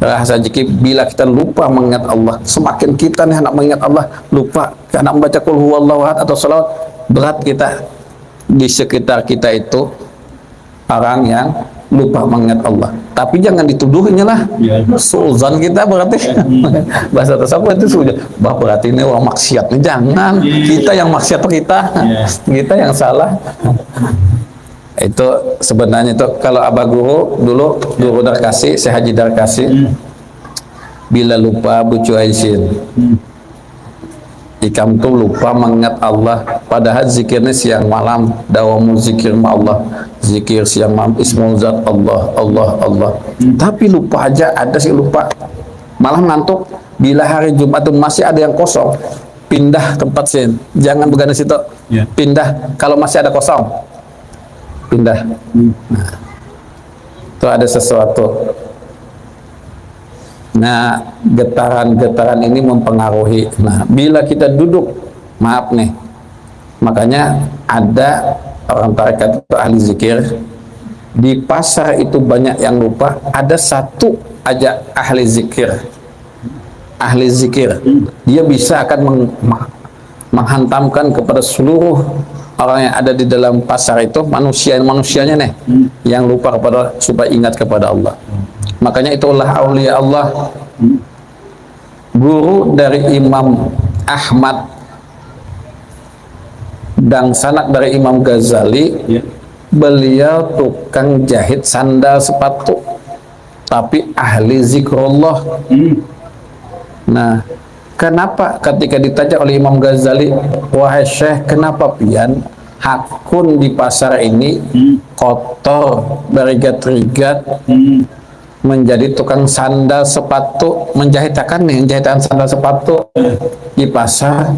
S1: rasa zikir, bila kita lupa mengingat Allah, semakin kita nih anak mengingat Allah, lupa karena membaca qul huwallahu ahad atau salawat, berat kita. Di sekitar kita itu orang yang lupa mengingat Allah. tapi jangan dituduhnya lah. Suuzon kita berarti. Bahasa tasawuf itu sudah berarti ini orang maksiat nih, jangan. Kita yang maksiat tuh kita yang salah. Itu sebenarnya itu kalau Abah Guru dulu, Guru Darkasi, Syekh Haji Darkasi, bila lupa bucu Aisyin, ikam tuh lupa mengingat Allah, padahal zikirnya siang malam, dawamu zikir ma Allah, zikir siang malam, ismul zat Allah, Allah, Allah. Tapi lupa aja, ada sih lupa, malah ngantuk. Bila hari Jumatun masih ada yang kosong, pindah tempat sin, jangan begadang situ, pindah. Kalau masih ada kosong, pindah. Nah, itu ada sesuatu. Nah, getaran-getaran ini mempengaruhi. Nah, bila kita duduk, maaf nih, makanya ada orang tarekat itu ahli zikir. Di pasar itu banyak yang lupa, ada satu aja ahli zikir. Ahli zikir, dia bisa akan menghantamkan kepada seluruh orang yang ada di dalam pasar itu, manusianya nih, yang lupa kepada, supaya ingat kepada Allah. Makanya itulah aulia Allah. Guru dari Imam Ahmad dan sanak dari Imam Ghazali, beliau tukang jahit sandal sepatu, tapi ahli zikrullah. Nah, kenapa ketika ditanya oleh Imam Ghazali, wahai Syekh, kenapa pian hakun di pasar ini kotor, berigat-rigat, menjadi tukang sandal sepatu, menjahitakan nih, jahitan sandal sepatu di pasar.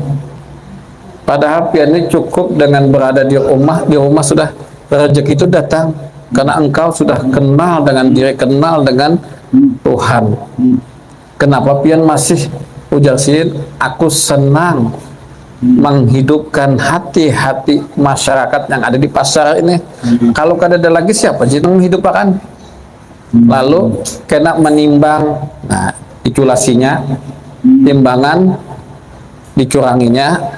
S1: Padahal pian ini cukup dengan berada di rumah sudah rezeki itu datang, karena engkau sudah kenal dengan diri, kenal dengan Tuhan. Kenapa pian masih, ujar Sin, aku senang menghidupkan hati-hati masyarakat yang ada di pasar ini. Kalau kada ada lagi, siapa sih yang menghidupkan? Lalu kena menimbang, nah diculasinya, timbangan dicuranginya,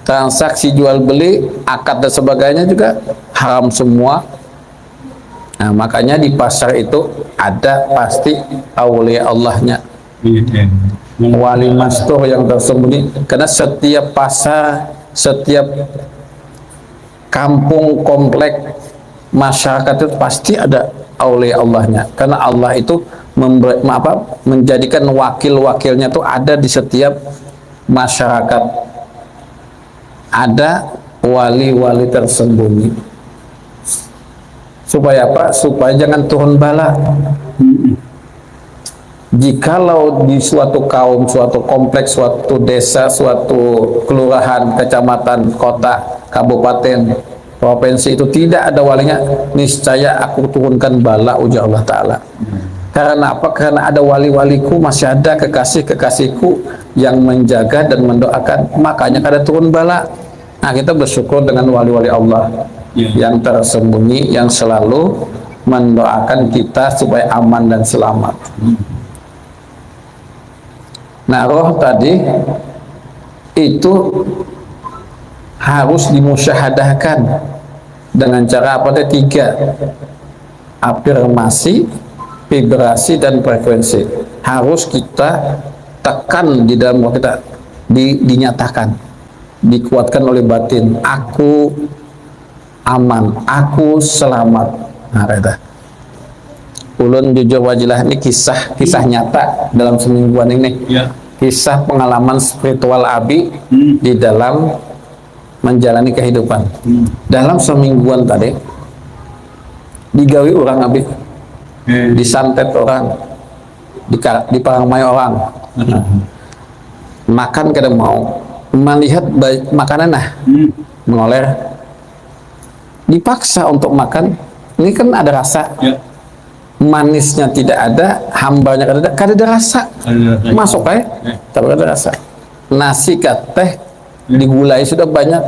S1: transaksi jual beli, akad dan sebagainya juga haram semua. Nah, makanya di pasar itu ada pasti aulia Allahnya, wali mastur yang tersembunyi. Karena setiap pasar, setiap kampung, komplek, masyarakat itu pasti ada aulia Allahnya, karena Allah itu menjadikan wakil-wakilnya itu ada di setiap masyarakat. Ada wali-wali tersembunyi. Supaya apa? Supaya jangan turun bala. Jikalau di suatu kaum, suatu kompleks, suatu desa, suatu kelurahan, kecamatan, kota, kabupaten, provinsi itu tidak ada walinya, niscaya aku turunkan bala, ujar Allah Ta'ala. Karena apa? Karena ada wali-waliku, masih ada kekasih-kekasihku yang menjaga dan mendoakan, makanya kada turun bala. Nah, kita bersyukur dengan wali-wali Allah yang tersembunyi, yang selalu mendoakan kita supaya aman dan selamat. Nah, roh tadi itu harus dimusyahadahkan dengan cara apa? Tiga: afirmasi, vibrasi, dan frekuensi. Harus kita tekan di dalam kita, dinyatakan, dikuatkan oleh batin. Aku aman, aku selamat. Nah, kata ulun jujur wajilah, ini kisah nyata dalam semingguan ini, kisah pengalaman spiritual Abi di dalam menjalani kehidupan. Dalam semingguan tadi digawi orang Abi, disantet orang, diparamai orang, makan kada mau, melihat makanan mengoler, dipaksa untuk makan. Ini kan ada rasa, manisnya tidak ada, hambanya kada ada rasa, masuk tapi kada ada rasa. Nasi teh digulai sudah banyak,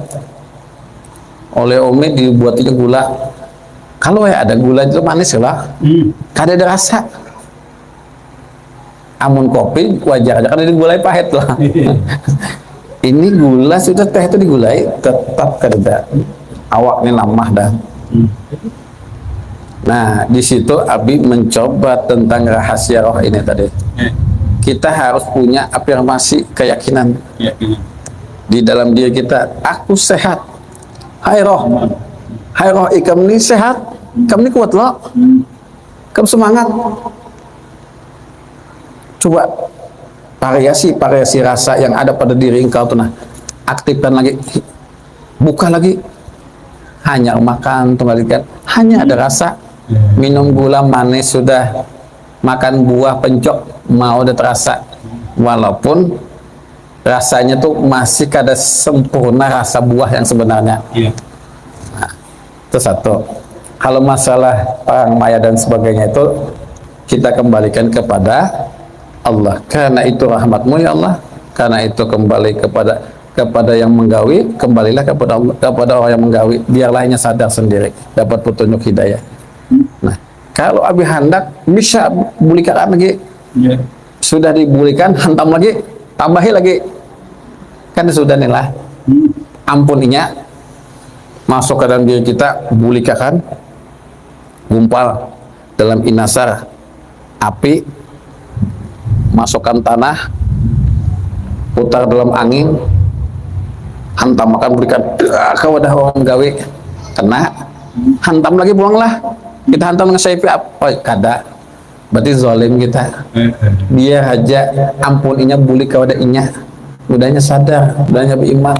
S1: oleh Umi dibuatnya gula. Kalau ada gula itu manis lah, kada ada rasa. Amun kopi wajar aja, kada digulai pahit lah. Ini gula sudah, teh itu digulai tetap kada ada, awaknya lamah dah. Nah, di situ Abi mencoba tentang rahasia roh ini tadi. Kita harus punya afirmasi keyakinan di dalam diri kita. Aku sehat. Hai roh, ikam ini sehat. Kamu ini kuat loh. Kamu semangat. Coba variasi rasa yang ada pada diri engkau tuh, nah aktifkan lagi, buka lagi. Hanya makan kembalikan, hanya ada rasa. Minum gula manis sudah, makan buah pencok mau udah terasa, walaupun rasanya tuh masih kada sempurna rasa buah yang sebenarnya. Nah, itu satu. Kalau masalah orang maya dan sebagainya itu kita kembalikan kepada Allah, karena itu rahmatmu ya Allah, karena itu kembali kepada yang menggawi, kembalilah kepada Allah, kepada orang yang menggawi, biarlah hanya sadar sendiri dapat petunjuk hidayah. Nah, kalau Abi hendak bisa bulikan lagi, sudah dibulikan, hantam lagi, tambahi lagi, kan sudah nih lah, ampuninya masuk ke dalam diri kita, bulikakan, gumpal dalam inasar api, masukkan tanah, putar dalam angin, hantam makan, berikan ke wadah orang gawe, kena, hantam lagi, buanglah. Kita hantam dengan saipi apa kada, berarti zalim kita. Dia aja ampuninya buli ke wadah inya, mudahnya sadar, mudahnya beriman.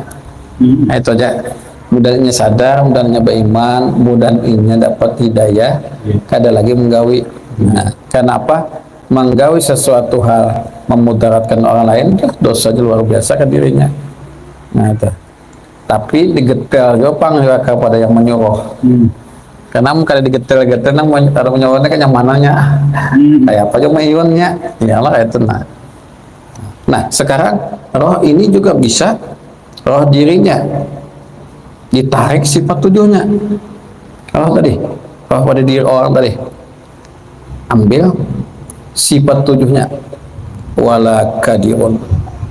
S1: Nah, itu aja, mudahnya sadar, mudahnya beriman, mudahnya dapat hidayah, kada lagi menggawi. Nah, kenapa menggawi sesuatu hal memudaratkan orang lain, dosa luar biasa ke dirinya. Nah, itu. Tapi digetel gopang kepada yang menyuruh. Karena kalau digetel-getel nang ada menyuruhnya kan yang mananya, kayak apa aja mayunnya, iyalah itu. Nah, sekarang roh ini juga bisa, roh dirinya ditarik sifat tujuhnya. Roh tadi, roh pada diri orang tadi, ambil sifat tujuhnya, wala kadirun,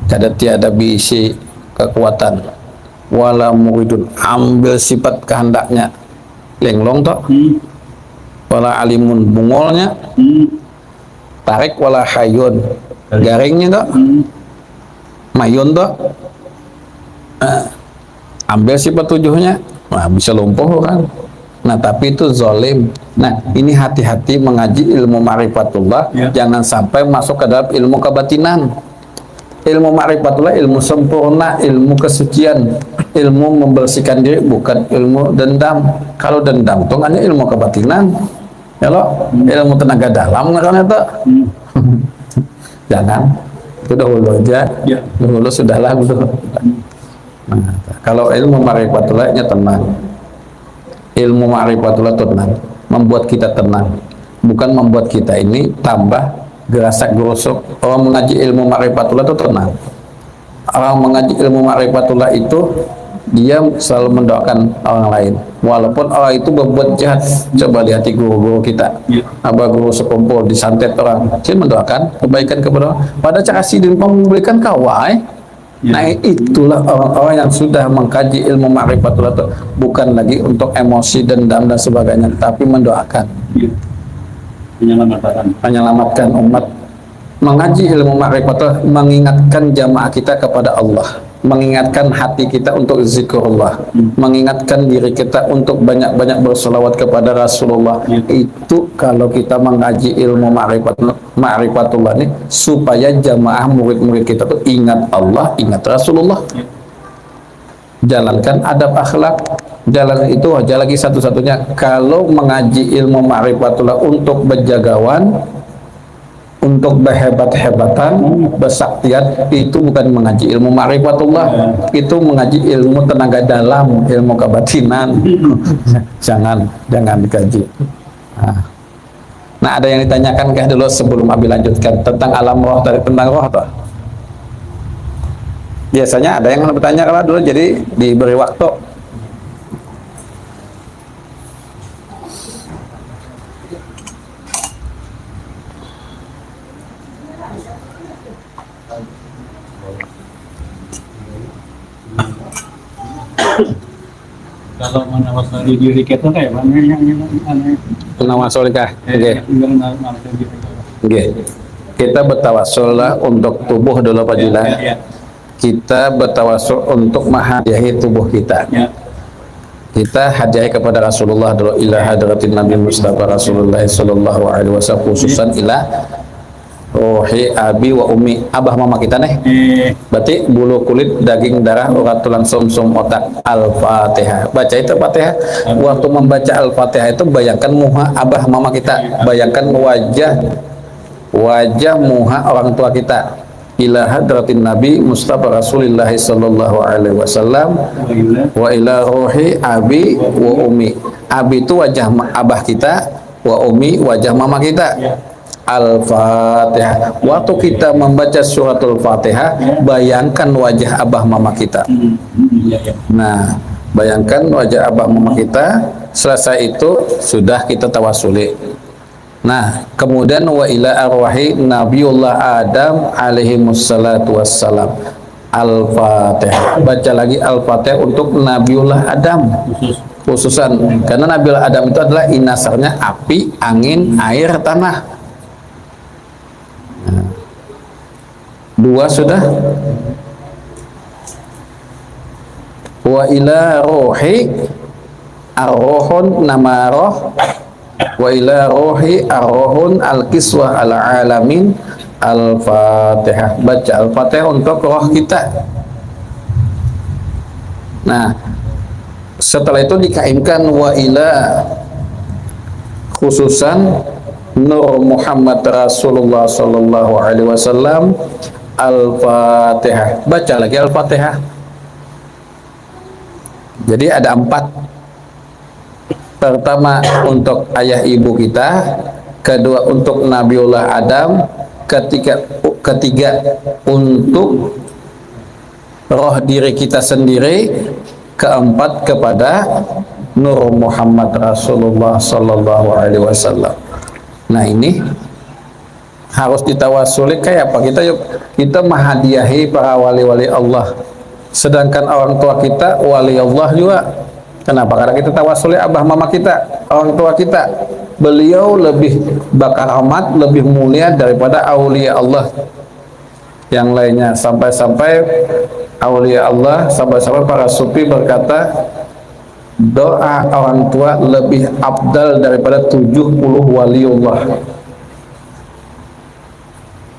S1: kada tiada bisi kekuatan, wala muridun, ambil sifat kehendaknya, lenglong toh, wala alimun, bungolnya, tarik, wala hayun, garingnya toh, mayun toh, ambil sifat tujuhnya, nah bisa lumpuh kan. Nah, tapi itu zalim. Nah, ini hati-hati mengaji ilmu ma'rifatullah, jangan sampai masuk ke dalam ilmu kebatinan. Ilmu ma'rifatullah, ilmu sempurna, ilmu kesucian, ilmu membersihkan diri, bukan ilmu dendam. Kalau dendam itu hanya ilmu kebatinan. Kalau ilmu tenaga dalam kan itu. Jangan. Itu dahulu aja. Dahulu sudahlah gitu. Nah, kalau ilmu ma'rifatullahnya tenang. Ilmu ma'rifatullah tenang, membuat kita tenang, bukan membuat kita ini tambah gerasak gerusuk. Orang mengaji ilmu ma'rifatullah itu tenang. Orang mengaji ilmu ma'rifatullah itu dia selalu mendoakan orang lain, walaupun orang itu berbuat jahat. Coba lihat guru-guru kita, apa guru sekumpul disantet orang, dia mendoakan kebaikan kepada orang, pada cara sidin memberikan kawai. Nah, itulah orang-orang yang sudah mengkaji ilmu ma'rifatullah itu, bukan lagi untuk emosi, dendam dan sebagainya, tapi mendoakan, menyelamatkan umat. Mengaji ilmu ma'rifatullah mengingatkan jamaah kita kepada Allah, mengingatkan hati kita untuk zikrullah, mengingatkan diri kita untuk banyak-banyak bersolawat kepada Rasulullah. Itu kalau kita mengaji ilmu ma'rifatullah ini, supaya jamaah murid-murid kita tuh ingat Allah, ingat Rasulullah, jalankan adab akhlak. Jalan itu aja lagi satu-satunya. Kalau mengaji ilmu ma'rifatullah untuk berjagawan, untuk berhebat-hebatan, bersaktian, itu bukan mengaji ilmu ma'rifatullah, itu mengaji ilmu tenaga dalam, ilmu kebatinan. jangan dikaji. Nah, ada yang ditanyakan kah dulu sebelum Abi lanjutkan tentang alam roh tadi, tentang roh toh? Biasanya ada yang bertanya kalau dulu, jadi diberi waktu.
S2: kalau menawasali diri kita kayak mana yang aneh.
S1: Penawasolikah? Oke. Oke. Kita bertawasul lah untuk tubuh dulu Pak Jila. Kita bertawasul untuk menghadiahi tubuh kita. Kita hadiah kepada Rasulullah dulu, ila hadratin Nabi Mustafa Rasulullah sallallahu alaihi wasallam, khususan ila rohi abi wa umi, abah mama kita nih. Berarti bulu kulit, daging, darah, urat, tulang, sumsum, otak. Al-Fatihah. Baca itu Fatihah. Waktu membaca Al-Fatihah itu bayangkan muha abah mama kita, bayangkan wajah muha orang tua kita. Ila hadratin Nabi Mustafa Rasulullah sallallahu alaihi wasallam wa ila rohi abi wa umi. Abi itu wajah abah kita, wa umi wajah mama kita. Al-Fatihah. Waktu kita membaca suratul Fatihah, bayangkan wajah abah mama kita. Nah, bayangkan wajah abah mama kita. Selesai itu sudah kita tawasuli. Nah, kemudian wa ila arwahi Nabiullah Adam alaihi wassalatu wassalam. Al-Fatihah. Baca lagi Al-Fatihah untuk Nabiullah Adam khususan, karena Nabiullah Adam itu adalah inasarnya api, angin, air, tanah. Nah, dua sudah. Wa ila rohi arrohun nama roh, wa ila rohi arrohun al-kiswah al-alamin. Al-Fatihah. Baca Al-Fatihah untuk roh kita. Nah, setelah itu dikaitkan wa ila khususan Nur Muhammad Rasulullah sallallahu alaihi wasallam. Al-Fatihah. Baca lagi Al-Fatihah. Jadi ada 4. Pertama untuk ayah ibu kita, kedua untuk Nabiullah Adam, ketiga untuk roh diri kita sendiri, keempat kepada Nur Muhammad Rasulullah sallallahu alaihi wasallam. Nah, ini harus ditawasuli kayak apa? Kita menghadiahi para wali-wali Allah. Sedangkan orang tua kita wali Allah juga. Kenapa? Karena kita tawasuli abah mama kita, orang tua kita. Beliau lebih berkaramat, lebih mulia daripada aulia Allah yang lainnya. Sampai-sampai aulia Allah, sampai-sampai para sufi berkata, doa orang tua lebih afdal daripada 70 waliullah.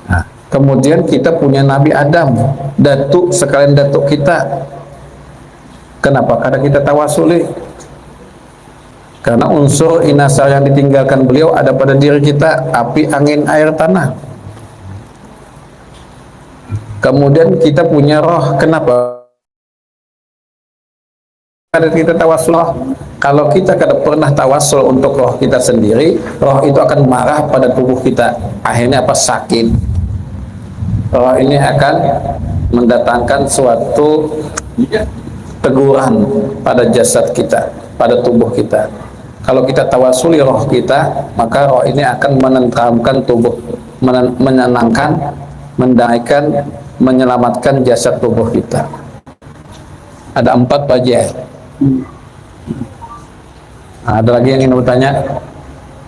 S1: Nah, kemudian kita punya Nabi Adam, datuk sekalian datuk kita. Kenapa? Karena kita tawasuli. Karena unsur inasar yang ditinggalkan beliau ada pada diri kita, api, angin, air, tanah. Kemudian kita punya roh. Kenapa? Karena kita tawasul. Kalau kita kada pernah tawasul untuk roh kita sendiri, roh itu akan marah pada tubuh kita. Akhirnya apa? Sakit. Roh ini akan mendatangkan suatu teguran pada jasad kita, pada tubuh kita. Kalau kita tawasuli roh kita, maka roh ini akan menenteramkan tubuh, menenangkan, mendamaikan, menyelamatkan jasad tubuh kita. Ada 4 bagian. Nah, ada lagi yang ingin bertanya?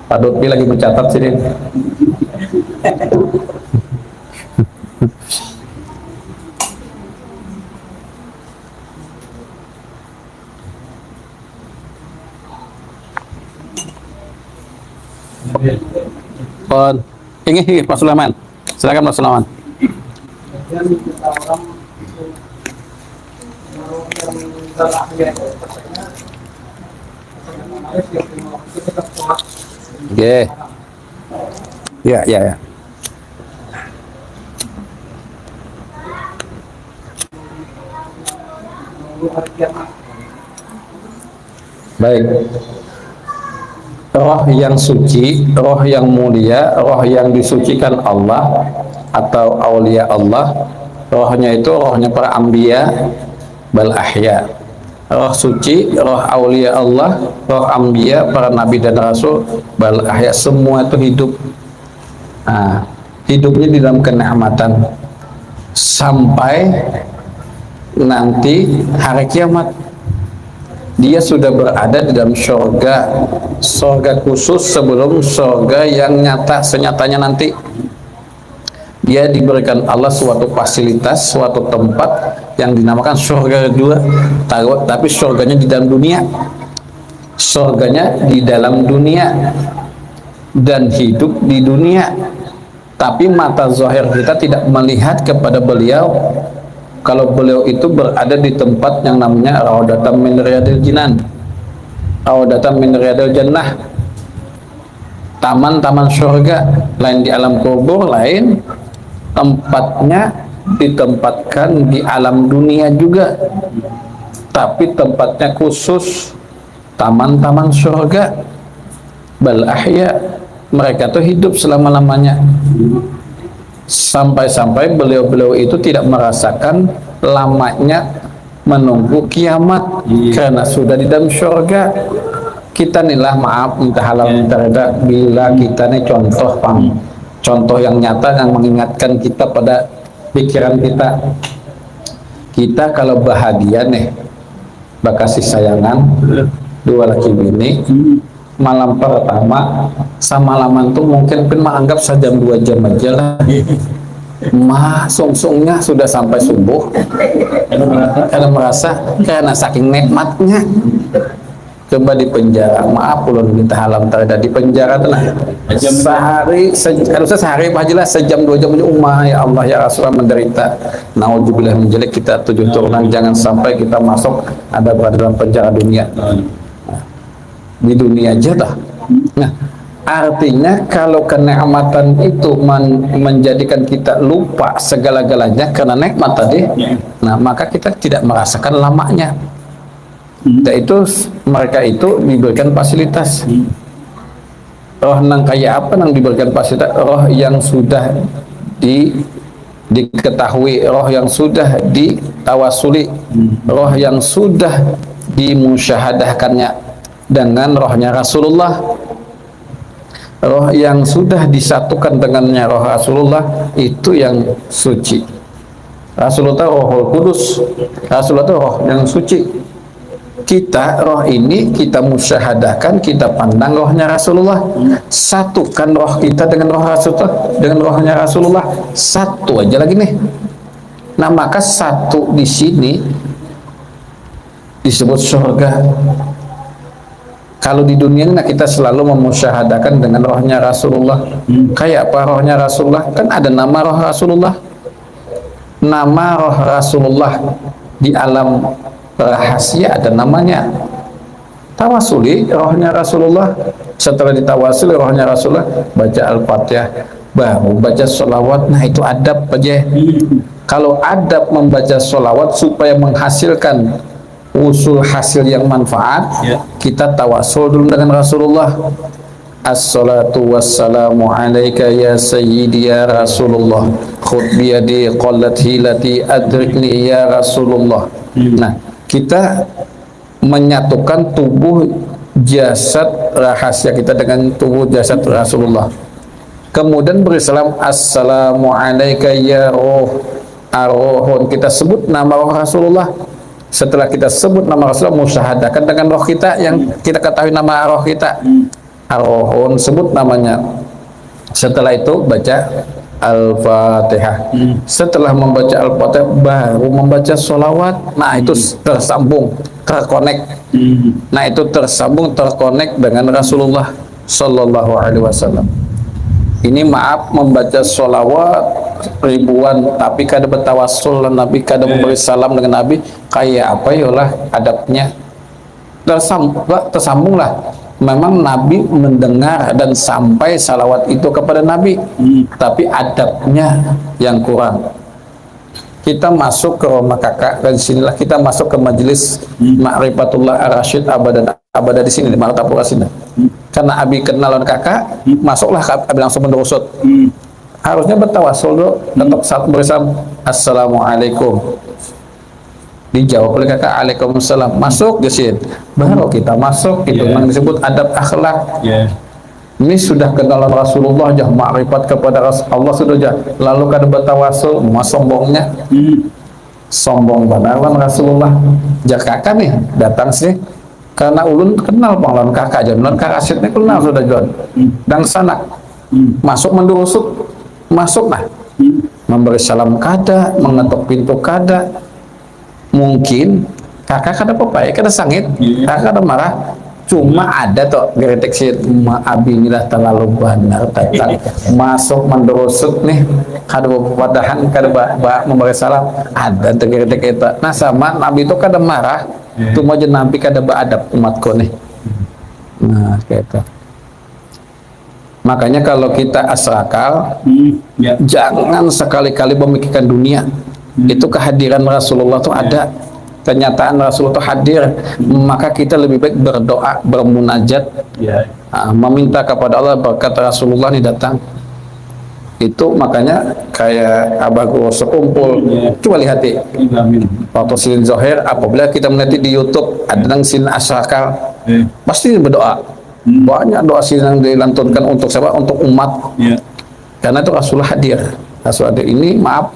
S1: Pak Lutfi lagi mencatat sini. Ini Pak Sulaiman, silakan Pak Sulaiman. Oke, ya. Baik. Roh yang suci, roh yang mulia, roh yang disucikan Allah atau aulia Allah, rohnya itu rohnya para anbiya bal ahya. Roh suci, roh aulia Allah, roh anbiya, para nabi dan rasul bal ahya, semua itu hidup. Nah, hidupnya di dalam kenikmatan sampai nanti hari kiamat. dia sudah berada di dalam surga khusus sebelum surga yang nyata senyatanya nanti. Dia diberikan Allah suatu fasilitas, suatu tempat yang dinamakan surga kedua, tapi surganya di dalam dunia, surganya di dalam dunia dan hidup di dunia, tapi mata zahir kita tidak melihat kepada beliau kalau beliau itu berada di tempat yang namanya raudatan min riyadil jinan, raudatan min riyadil jannah, taman-taman surga. Lain di alam kubur, lain tempatnya ditempatkan di alam dunia juga, tapi tempatnya khusus taman-taman surga. Bal ahya, mereka tuh hidup selama-lamanya, sampai-sampai beliau-beliau itu tidak merasakan lamanya menunggu kiamat karena sudah di dalam surga. Kita inilah, maaf, minta halal minta reda, bila kita nih contoh yang nyata yang mengingatkan kita pada pikiran kita kalau bahagia nih bakasih sayangan dua laki bini, malam pertama sama laman tuh mungkin menganggap sejam 2 jam aja lah, sungsungnya sudah sampai subuh karena merasa karena saking nikmatnya. Coba di penjara, maaf ulun minta halam terhadap di penjara tenang harusnya sehari aja lah, sejam 2 jam aja ya Allah ya Rasulullah menderita. Naudzubillah menjelek kita 7 turunan, jangan sampai kita masuk ada berada dalam penjara dunia, di dunia aja dah. Nah, artinya kalau kenikmatan itu menjadikan kita lupa segala-galanya karena nikmat tadi, nah maka kita tidak merasakan lamanya. Yaitu mereka itu diberikan fasilitas. Roh nang kayak apa nang diberikan fasilitas? Roh yang sudah diketahui, roh yang sudah ditawasuli, roh yang sudah dimusyahadahkannya dengan rohnya Rasulullah, roh yang sudah disatukan dengannya roh Rasulullah, itu yang suci. Rasulullah rohul kudus, Rasulullah itu roh yang suci. Kita roh ini kita musyahadahkan, kita pandang rohnya Rasulullah, satukan roh kita dengan roh Rasulullah, dengan rohnya Rasulullah, satu aja lagi nih. Nah maka satu di sini disebut surga. Kalau di dunia ini kita selalu memusyahadakan dengan rohnya Rasulullah. Kayak apa rohnya Rasulullah? Kan ada nama roh Rasulullah. Nama roh Rasulullah di alam rahasia ada namanya. Tawasuli rohnya Rasulullah. Setelah ditawasuli rohnya Rasulullah, baca Al-Fatihah, baru baca sholawat. Nah itu adab aja. Kalau adab membaca sholawat supaya menghasilkan usul hasil yang manfaat, kita tawasul dulu dengan Rasulullah. Assalatu wassalamu alaika ya sayyidi ya Rasulullah, khud biyadi qallat hilati adrikni ya Rasulullah. Nah kita menyatukan tubuh jasad rahasia kita dengan tubuh jasad Rasulullah. Kemudian berisalam, assalamu alaika ya roh arrohun, kita sebut nama roh Rasulullah. Setelah kita sebut nama Rasulullah, musyahadakan dengan roh kita yang kita ketahui nama roh kita, arrohun, sebut namanya. Setelah itu baca Al-Fatihah. Setelah membaca Al-Fatihah baru membaca sholawat. Nah itu tersambung, terkonek. Nah itu tersambung, terkonek dengan Rasulullah Sallallahu Alaihi Wasallam. Ini maaf membaca sholawat ribuan, tapi kada bertawassul dengan Nabi, kada memberi salam dengan Nabi, kayak apa yolah adabnya? Tersambung lah. Memang Nabi mendengar dan sampai salawat itu kepada Nabi, tapi adabnya yang kurang. Kita masuk ke rumah kakak, dan sinilah kita masuk ke majelis Ma'rifatullah Ar-Rasyid abada di sini di Martapura sini. Karena Abi kenal kakak, masuklah Abi langsung menerusut. Harusnya bertawasul dulu, tetap bersama assalamualaikum. Dijawab oleh kakak, Waalaikumsalam. Masuk ke sini, baru kita masuk. Itu yang disebut adab akhlak. Ini sudah kenalan Rasulullah, jah ma'rifat kepada Allah sudah jah. Lalu kada bertawasul, sombongnya. Sombong benar Rasulullah. Jah kakak nih datang sih, karena ulun kenal panglawan kakak John, kakak Asetnya kenal sudah John, dan sana masuk mendurusuk, masuk nah, memberi salam kada, mengetuk pintu kada, mungkin kakak kada apa ya, kada sangit, kakak kada marah, cuma ada tuh geretek sih, abi inilah terlalu benar, tak masuk mendurusuk nih, kada padahan, kada memberi salam, ada tuh geretek itu, nah sama nabi itu kada marah, cuma aja nabi kada beradab umatku nih, nah kayak itu. Makanya kalau kita asrakal, jangan sekali-kali memikirkan dunia. Itu kehadiran Rasulullah itu ada, kenyataan Rasulullah itu hadir, maka kita lebih baik berdoa, bermunajat, meminta kepada Allah berkat Rasulullah ini datang. Itu makanya kayak Abah Guru sekumpul, coba lihat ya, waktu Silin Zohir, apabila kita melihat di YouTube ada yang Silin asrakal, pasti berdoa. Banyak doa yang dilantunkan untuk siapa? Untuk umat. Karena itu Rasulullah hadir. Rasulullah hadir ini, maaf,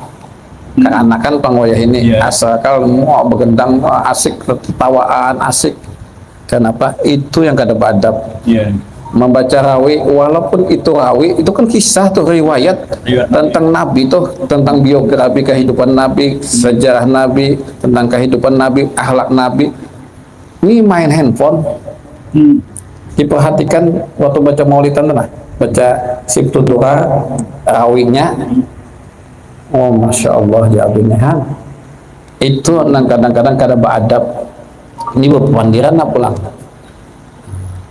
S1: keanakan pangwayah ini asal mau begendang, asik, tertawaan, asik. Kenapa? Itu yang kada beradab. Membaca rawi, walaupun itu rawi, itu kan kisah tuh, riwayat tentang Nabi tuh, tentang biografi kehidupan Nabi, sejarah Nabi, tentang kehidupan Nabi, akhlak Nabi. Ini main handphone. Diperhatikan waktu baca maulidan lah, baca Sibtu Dura, rawinya, oh masya Allah jawabnya, itu kadang-kadang kada beradab, ini berpandiran apa pulang,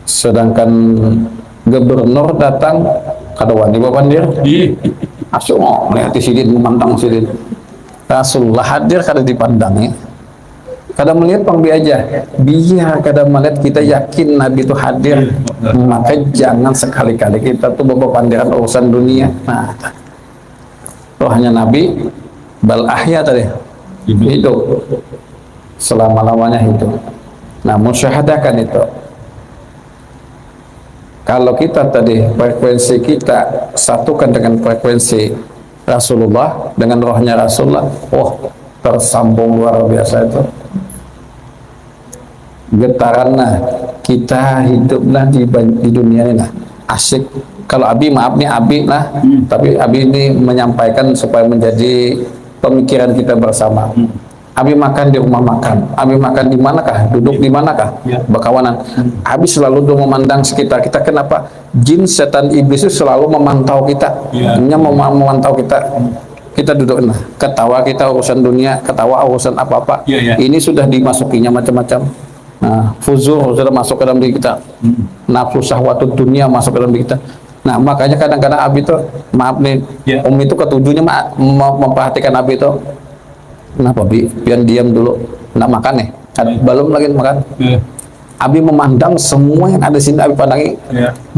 S1: sedangkan gubernur datang kada wani berpandir, asyik mau melihat sidin, memandang sidin, Rasulullah hadir kada dipandangi. Kada melihat pangbi aja, biar kada melihat kita yakin Nabi itu hadir, maka jangan sekali-kali kita tuh berpandiran urusan dunia. Nah, rohnya Nabi bal ahya tadi hidup selama-lamanya hidup. Nah, musyahadakan itu. Kalau kita tadi frekuensi kita satukan dengan frekuensi Rasulullah, dengan rohnya Rasulullah, oh tersambung luar biasa itu. Getaran nah kita hidup nah di dunia ini nah asik. Kalau Abi maaf nih Abi nah, tapi Abi ini menyampaikan supaya menjadi pemikiran kita bersama. Abi makan di rumah makan, Abi makan di manakah, duduk di manakah, berkawanan. Abi selalu memandang sekitar kita. Kenapa? Jin, setan, iblis itu selalu memantau kita, memantau kita. Kita duduk nah, ketawa kita urusan dunia, ketawa urusan apa-apa. Ini sudah dimasukinya macam-macam. Nah, fuzur sudah masuk ke dalam diri kita, nafsu syahwatut dunia masuk ke dalam diri kita. Nah, makanya kadang-kadang Abi itu, maaf nih, Umi itu ketujuhnya memperhatikan Abi itu, kenapa Bi? Biar diam dulu, nggak makan nih, belum lagi makan. Abi memandang semua yang ada di sini, Abi pandangi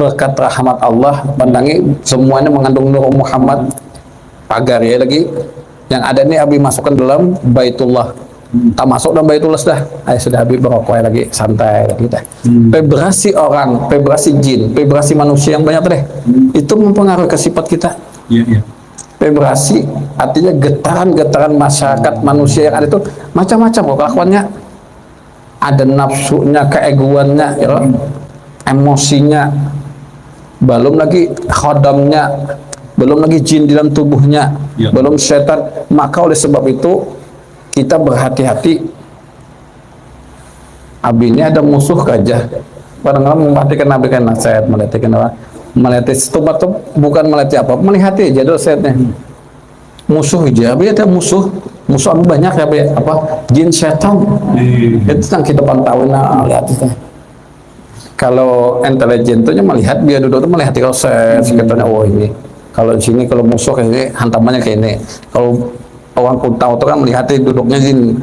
S1: berkat rahmat Allah, pandangi semuanya mengandung nur Muhammad, pagar ya lagi, yang ada ini Abi masukkan dalam Baitullah. Tak masuk dalam Baitullah sudah, sudah Habib berokok lagi, santai lagi dah. Vibrasi orang, vibrasi jin, vibrasi manusia yang banyak deh, itu mempengaruhi ke sifat kita. Vibrasi artinya getaran-getaran masyarakat manusia yang ada itu macam-macam kok kelakuannya. Ada nafsunya, keegoannya, ya, emosinya, belum lagi khodamnya, belum lagi jin di dalam tubuhnya, belum setan. Maka oleh sebab itu kita berhati-hati. Abi ini ada musuh gajah. Kadang-kadang memperhatikan Nabi kan nasihat, melihatikan apa? Melihati setumat itu bukan melihati apa, melihati aja dosennya. Musuh aja, Abi ada musuh. Musuh Abi banyak ya, Abi, apa? Jin, setan. Itu yang kita pantauin, lihat itu. Kalau intelijen itu melihat, dia duduk itu melihat proses, katanya, oh ini. Kalau di sini kalau musuh kayak ini, hantamannya kayak ini. Kalau orang kuntau itu kan melihat duduknya jin,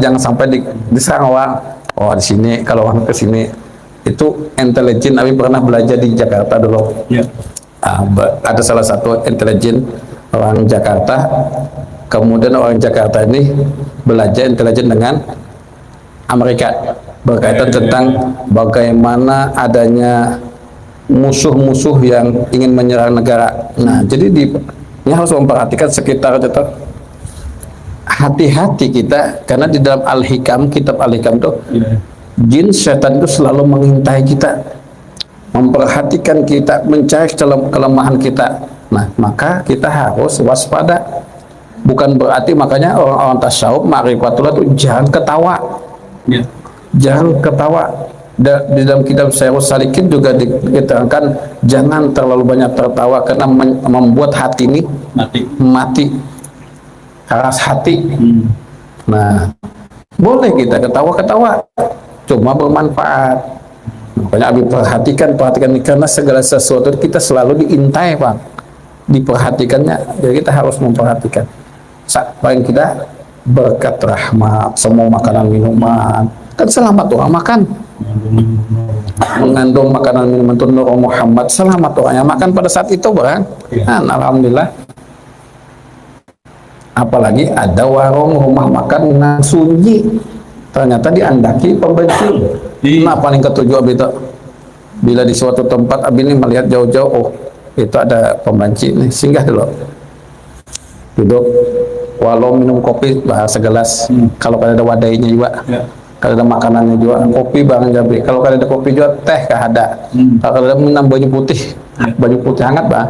S1: jangan sampai diserang orang. Oh di sini, kalau orang ke sini itu intelijen. Abi pernah belajar di Jakarta dulu. Ada salah satu intelijen orang Jakarta. Kemudian orang Jakarta ini belajar intelijen dengan Amerika berkaitan tentang bagaimana adanya musuh-musuh yang ingin menyerang negara. Nah, jadi ini harus memperhatikan sekitar itu. Hati-hati kita, karena di dalam Al-Hikam, kitab Al-Hikam itu Jin setan itu selalu mengintai kita, memperhatikan kita, mencari kelemahan kita. Nah, maka kita harus waspada. Bukan berarti makanya orang-orang tasawuf ma'rifatullah itu jangan ketawa.
S2: Ya.
S1: Jangan ketawa. Di dalam kitab Syairus Salikin juga diterangkan jangan terlalu banyak tertawa karena membuat hati ini mati. Keras hati. Nah, boleh kita ketawa-ketawa, cuma bermanfaat. Makanya Abi perhatikan ini karena segala sesuatu kita selalu diintai, Pak. Diperhatikannya, jadi kita harus memperhatikan. Paling kita berkat rahmat, semua makanan minuman kan selamat orang makan, mengandung makanan minuman itu Nur Muhammad, selamat orang yang makan pada saat itu, Bang. Nah, alhamdulillah. Apalagi ada warung rumah makan yang sunyi, ternyata diandaki pembenci. Nah, paling ketujuh Abi itu bila di suatu tempat Abi ini melihat jauh-jauh, oh itu ada pembenci nih, singgah dulu, duduk, walau minum kopi segelas, kalau ada wadainya juga, kalau ada makanannya juga, kopi Bang Jabri, kalau ada kopi juga, teh ada, kalau ada minum baju putih hangat Bang,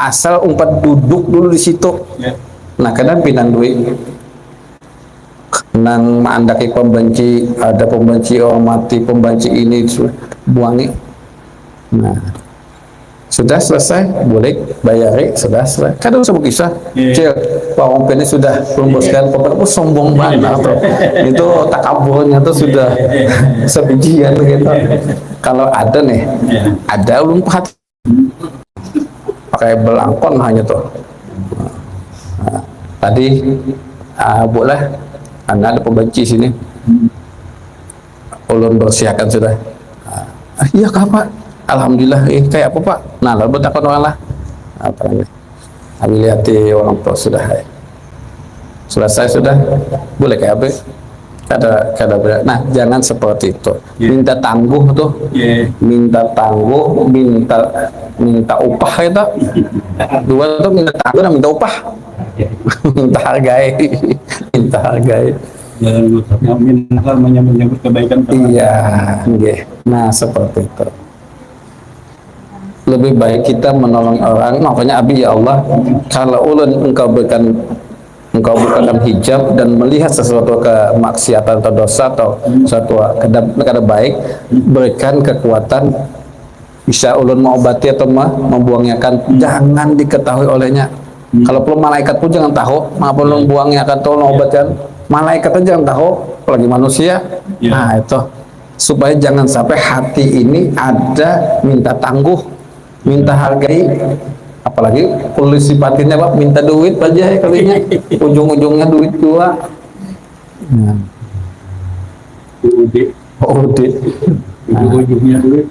S1: asal umpat duduk dulu di situ. Nah, kadang pinang duit nang andaki pembenci, ada pembenci orang mati, pembenci ini buangi. Nah, sudah selesai, boleh bayari, sudah selesai. Kadang sebut kisah, cil, Pak ini sudah merumuskan pokoknya sombong banget tuh. Itu takaburnya tuh sudah sebijian gitu. Kalau ada nih, ada ulun perhati pakai belangkon hanya tuh. Nah, tadi boleh anda ada pembenci sini, ulun bersihkan sudah. Iya Pak, alhamdulillah. Kayak apa Pak? Nah, lalu bertakon orang lah. Kami lihat orang tua sudah. Selesai sudah, boleh kayak apa? Kada. Nah, jangan seperti itu. Minta tangguh tuh, minta tangguh, minta upah itu. Dua tuh minta tangguh dan minta upah. minta hargai.
S2: Jangan menyambut kebaikan.
S1: Iya, nah seperti itu. Lebih baik kita menolong orang. Makanya Abi, ya Allah, kalau ulun engkau bukakan hijab dan melihat sesuatu kemaksiatan atau dosa atau sesuatu kada baik, berikan kekuatan bisa ulun mengobati atau membuangnya kan, jangan diketahui olehnya. Kalau perlu malaikat pun jangan tahu, maupun ulun buangnya akan tolong obatkan, malaikat aja jangan tahu, apalagi manusia. Nah itu supaya jangan sampai hati ini ada minta tangguh, minta hargai. Apalagi polisi sifatinnya Pak minta duit aja kalinya, ujung-ujungnya duit dua.
S2: Ujung-ujungnya duit.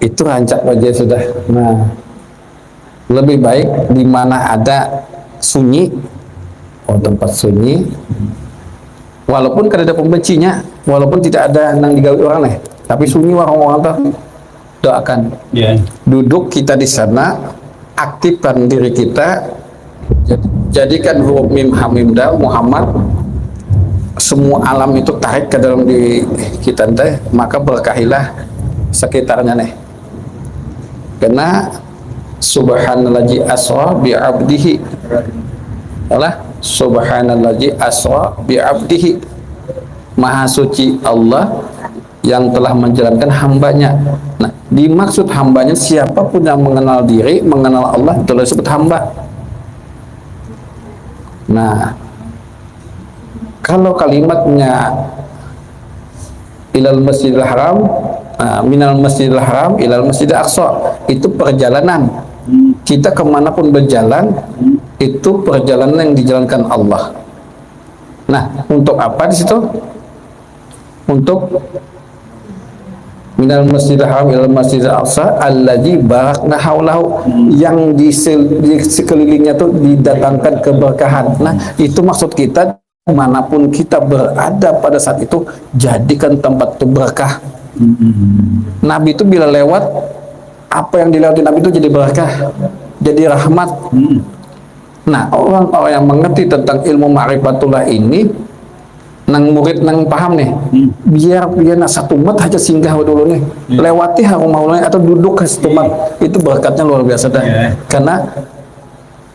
S1: Itu rancak aja sudah. Nah, lebih baik di mana ada sunyi, tempat sunyi, walaupun kada ada pembencinya, walaupun tidak ada yang digawe orang nih, tapi sunyi orang-orang tuh doakan. Duduk kita di sana, aktifkan diri kita, jadikan huruf mim hamim dal Muhammad, semua alam itu tarik ke dalam diri kita teh, maka berkahilah sekitarnya nih. Karena subhanallazi asra bi 'abdihi, subhanallazi asra bi 'abdihi, maha suci Allah yang telah menjalankan hambanya. Nah, dimaksud hambanya siapapun yang mengenal diri, mengenal Allah, itu disebut hamba. Nah, kalau kalimatnya ilal masjidil haram, minal masjidil haram ilal masjidil aqsa, itu perjalanan. Kita kemanapun berjalan, itu perjalanan yang dijalankan Allah. Nah, untuk apa di situ? Untuk minal masjidil haram ilal masjidil aqsa allazi barakna haulahu, yang di sekelilingnya itu didatangkan keberkahan. Nah, itu maksud kita, manapun kita berada pada saat itu, jadikan tempat itu berkah. Nabi itu bila lewat, apa yang dilewati Nabi itu jadi berkah, jadi rahmat. Nah, orang-orang yang mengerti tentang ilmu ma'rifatullah ini, nang murid nang paham nih, biar nak satu mat aja singgah dulu nih, lewati rumah ulama atau duduk ke satu mat, itu berkatnya luar biasa dah. Karena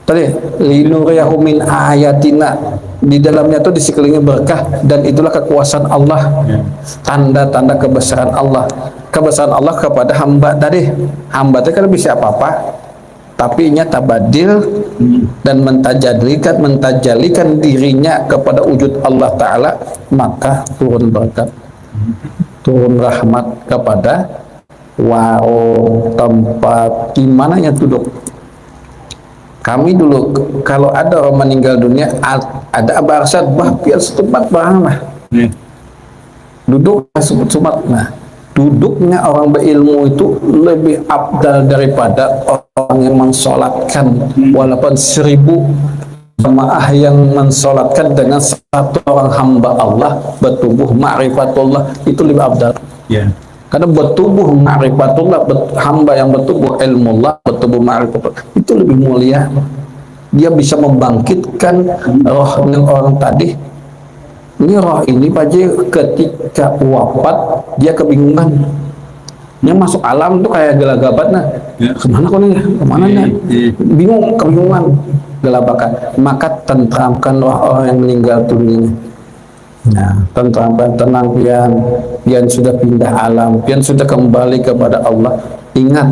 S1: tadi linuriyahu min ayatina, di dalamnya tuh di sekelilingnya berkah, dan itulah kekuasaan Allah, tanda-tanda kebesaran Allah kepada hamba tadi. Hamba tadi kan bisa apa-apa, tapi nya tabadil dan mentajalikan dirinya kepada wujud Allah Ta'ala, maka turun berkat, turun rahmat kepada tempat dimananya duduk. Kami dulu kalau ada orang meninggal dunia, ada Abah Arsyad, biar setempat barang lah, duduk setempat. Nah, duduknya orang berilmu itu lebih abdal daripada orang yang mensolatkan walaupun 1000 jamaah yang mensolatkan dengan satu orang hamba Allah bertubuh ma'rifatullah, itu lebih abdal. Karena bertubuh ma'rifatullah, hamba yang bertubuh ilmullah, bertubuh ma'rifatullah, itu lebih mulia. Dia bisa membangkitkan rohnya orang tadi. Ini roh ini Pak, ketika wafat dia kebingungan. Dia masuk alam tuh kayak gelagapan, nah kemana kok nih, kemana nih, bingung, kebingungan, gelabakan. Maka tentramkan roh orang yang meninggal dunia. Nah, tentramkan, tenang, pian sudah pindah alam, pian sudah kembali kepada Allah. Ingat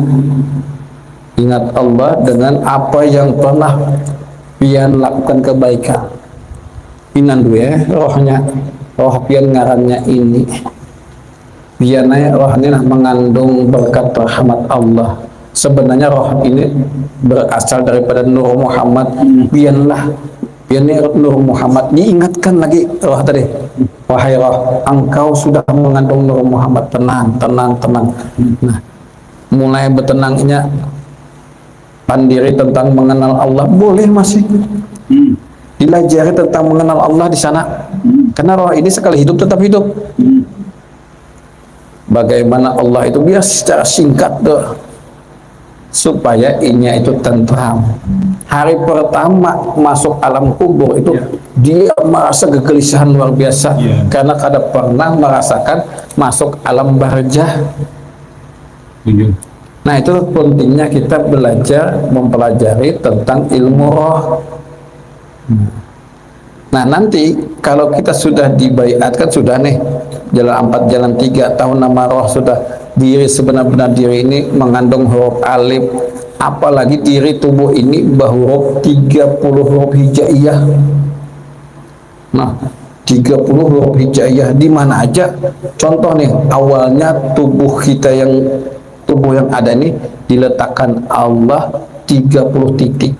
S1: Allah dengan apa yang pernah pian lakukan kebaikan. Inan dulu ya, roh pian ngarannya ini, piannya rohnya mengandung berkat rahmat Allah. Sebenarnya roh ini berasal daripada Nur Muhammad. Piannya Nur Muhammad, diingatkan lagi roh tadi, wahai roh, engkau sudah mengandung Nur Muhammad, tenang. Nah, mulai bertenangnya pandiri tentang mengenal Allah, boleh masih dilajari tentang mengenal Allah di sana. Karena roh ini sekali hidup tetap hidup. Bagaimana Allah itu biar secara singkat tuh, supaya inya itu tentram. Hari pertama masuk alam kubur itu dia merasa kegelisahan luar biasa, karena kada pernah merasakan masuk alam barzah. Nah, itu pentingnya kita belajar mempelajari tentang ilmu roh. Nah, nanti kalau kita sudah dibaiatkan, sudah nih jalan 4 jalan 3 tahun, nama roh sudah, diri sebenar-benar diri ini mengandung huruf alif, apalagi diri tubuh ini berhuruf 30 huruf hijaiyah. Nah, 30 huruf hijaiyah di mana aja? Contoh nih, awalnya tubuh yang ada ini diletakkan Allah 30 titik.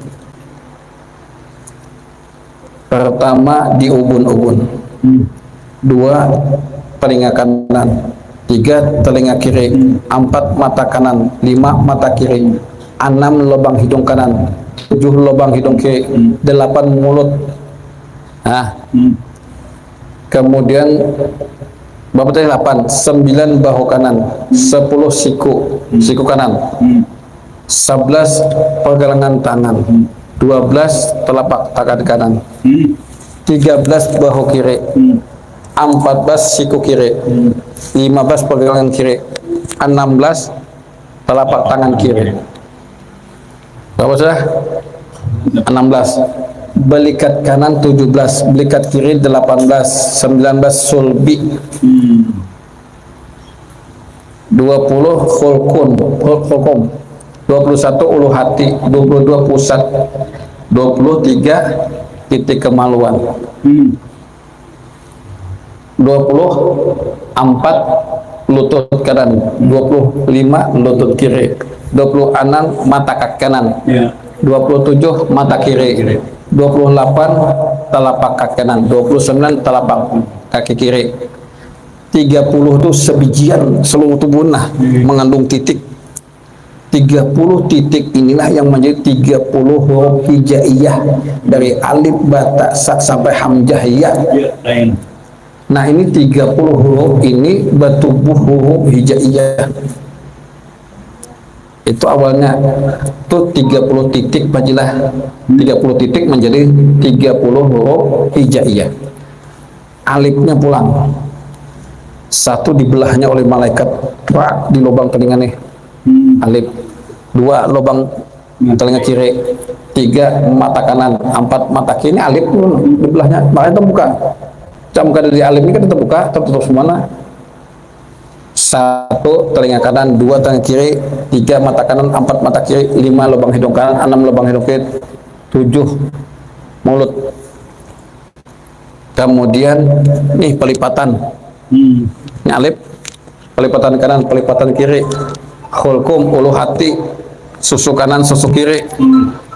S1: Pertama di ubun-ubun, 2 telinga kanan, 3 telinga kiri, 4 mata kanan, 5 mata kiri, 6 lubang hidung kanan, 7 lubang hidung kiri, 8 mulut. Nah, kemudian berapa tadi? 8, 9 bahu kanan, 10 siku kanan, 11 pergelangan tangan, 12 telapak tangan kanan, 13 bahu kiri, 14 siku kiri, 15 pergelangan kiri, 16 telapak tangan kiri. Berapa sudah? 16. Belikat kanan 17, belikat kiri 18, 19 sulbi, 20 khulkum, 21 ulu hati, 22 pusat, 23 titik kemaluan, 24 lutut kanan, 25 lutut kiri, 26 mata kaki kanan, 27 mata kiri, 28 telapak kaki kanan, 29 telapak kaki kiri, 30 itu sebijian seluruh tubuh mengandung titik. 30 titik inilah yang menjadi 30 huruf hijaiyah, dari alif bata sa sampai hamzah ya. Nah, ini 30 huruf ini bertubuh huruf hijaiyah. Itu awalnya tuh 30 titik pajilah, 30 titik menjadi 30 huruf hijaiyah. alifnya pulang. Satu dibelahnya oleh malaikat, di lubang telinga nih, alif. Dua, lubang telinga kiri. Tiga, mata kanan. Empat, mata kiri. Ini alif dibelahnya, makanya terbuka. Buka dari alif ini kan terbuka, tertutup semua. Satu, telinga kanan. Dua, telinga kiri. Tiga, mata kanan. Empat, mata kiri. Lima, lubang hidung kanan. Enam, lubang hidung kiri. Tujuh, mulut. Kemudian nih pelipatan. Ini alif, pelipatan kanan, pelipatan kiri. Hulkum, ulu hati, susu kanan, susu kiri.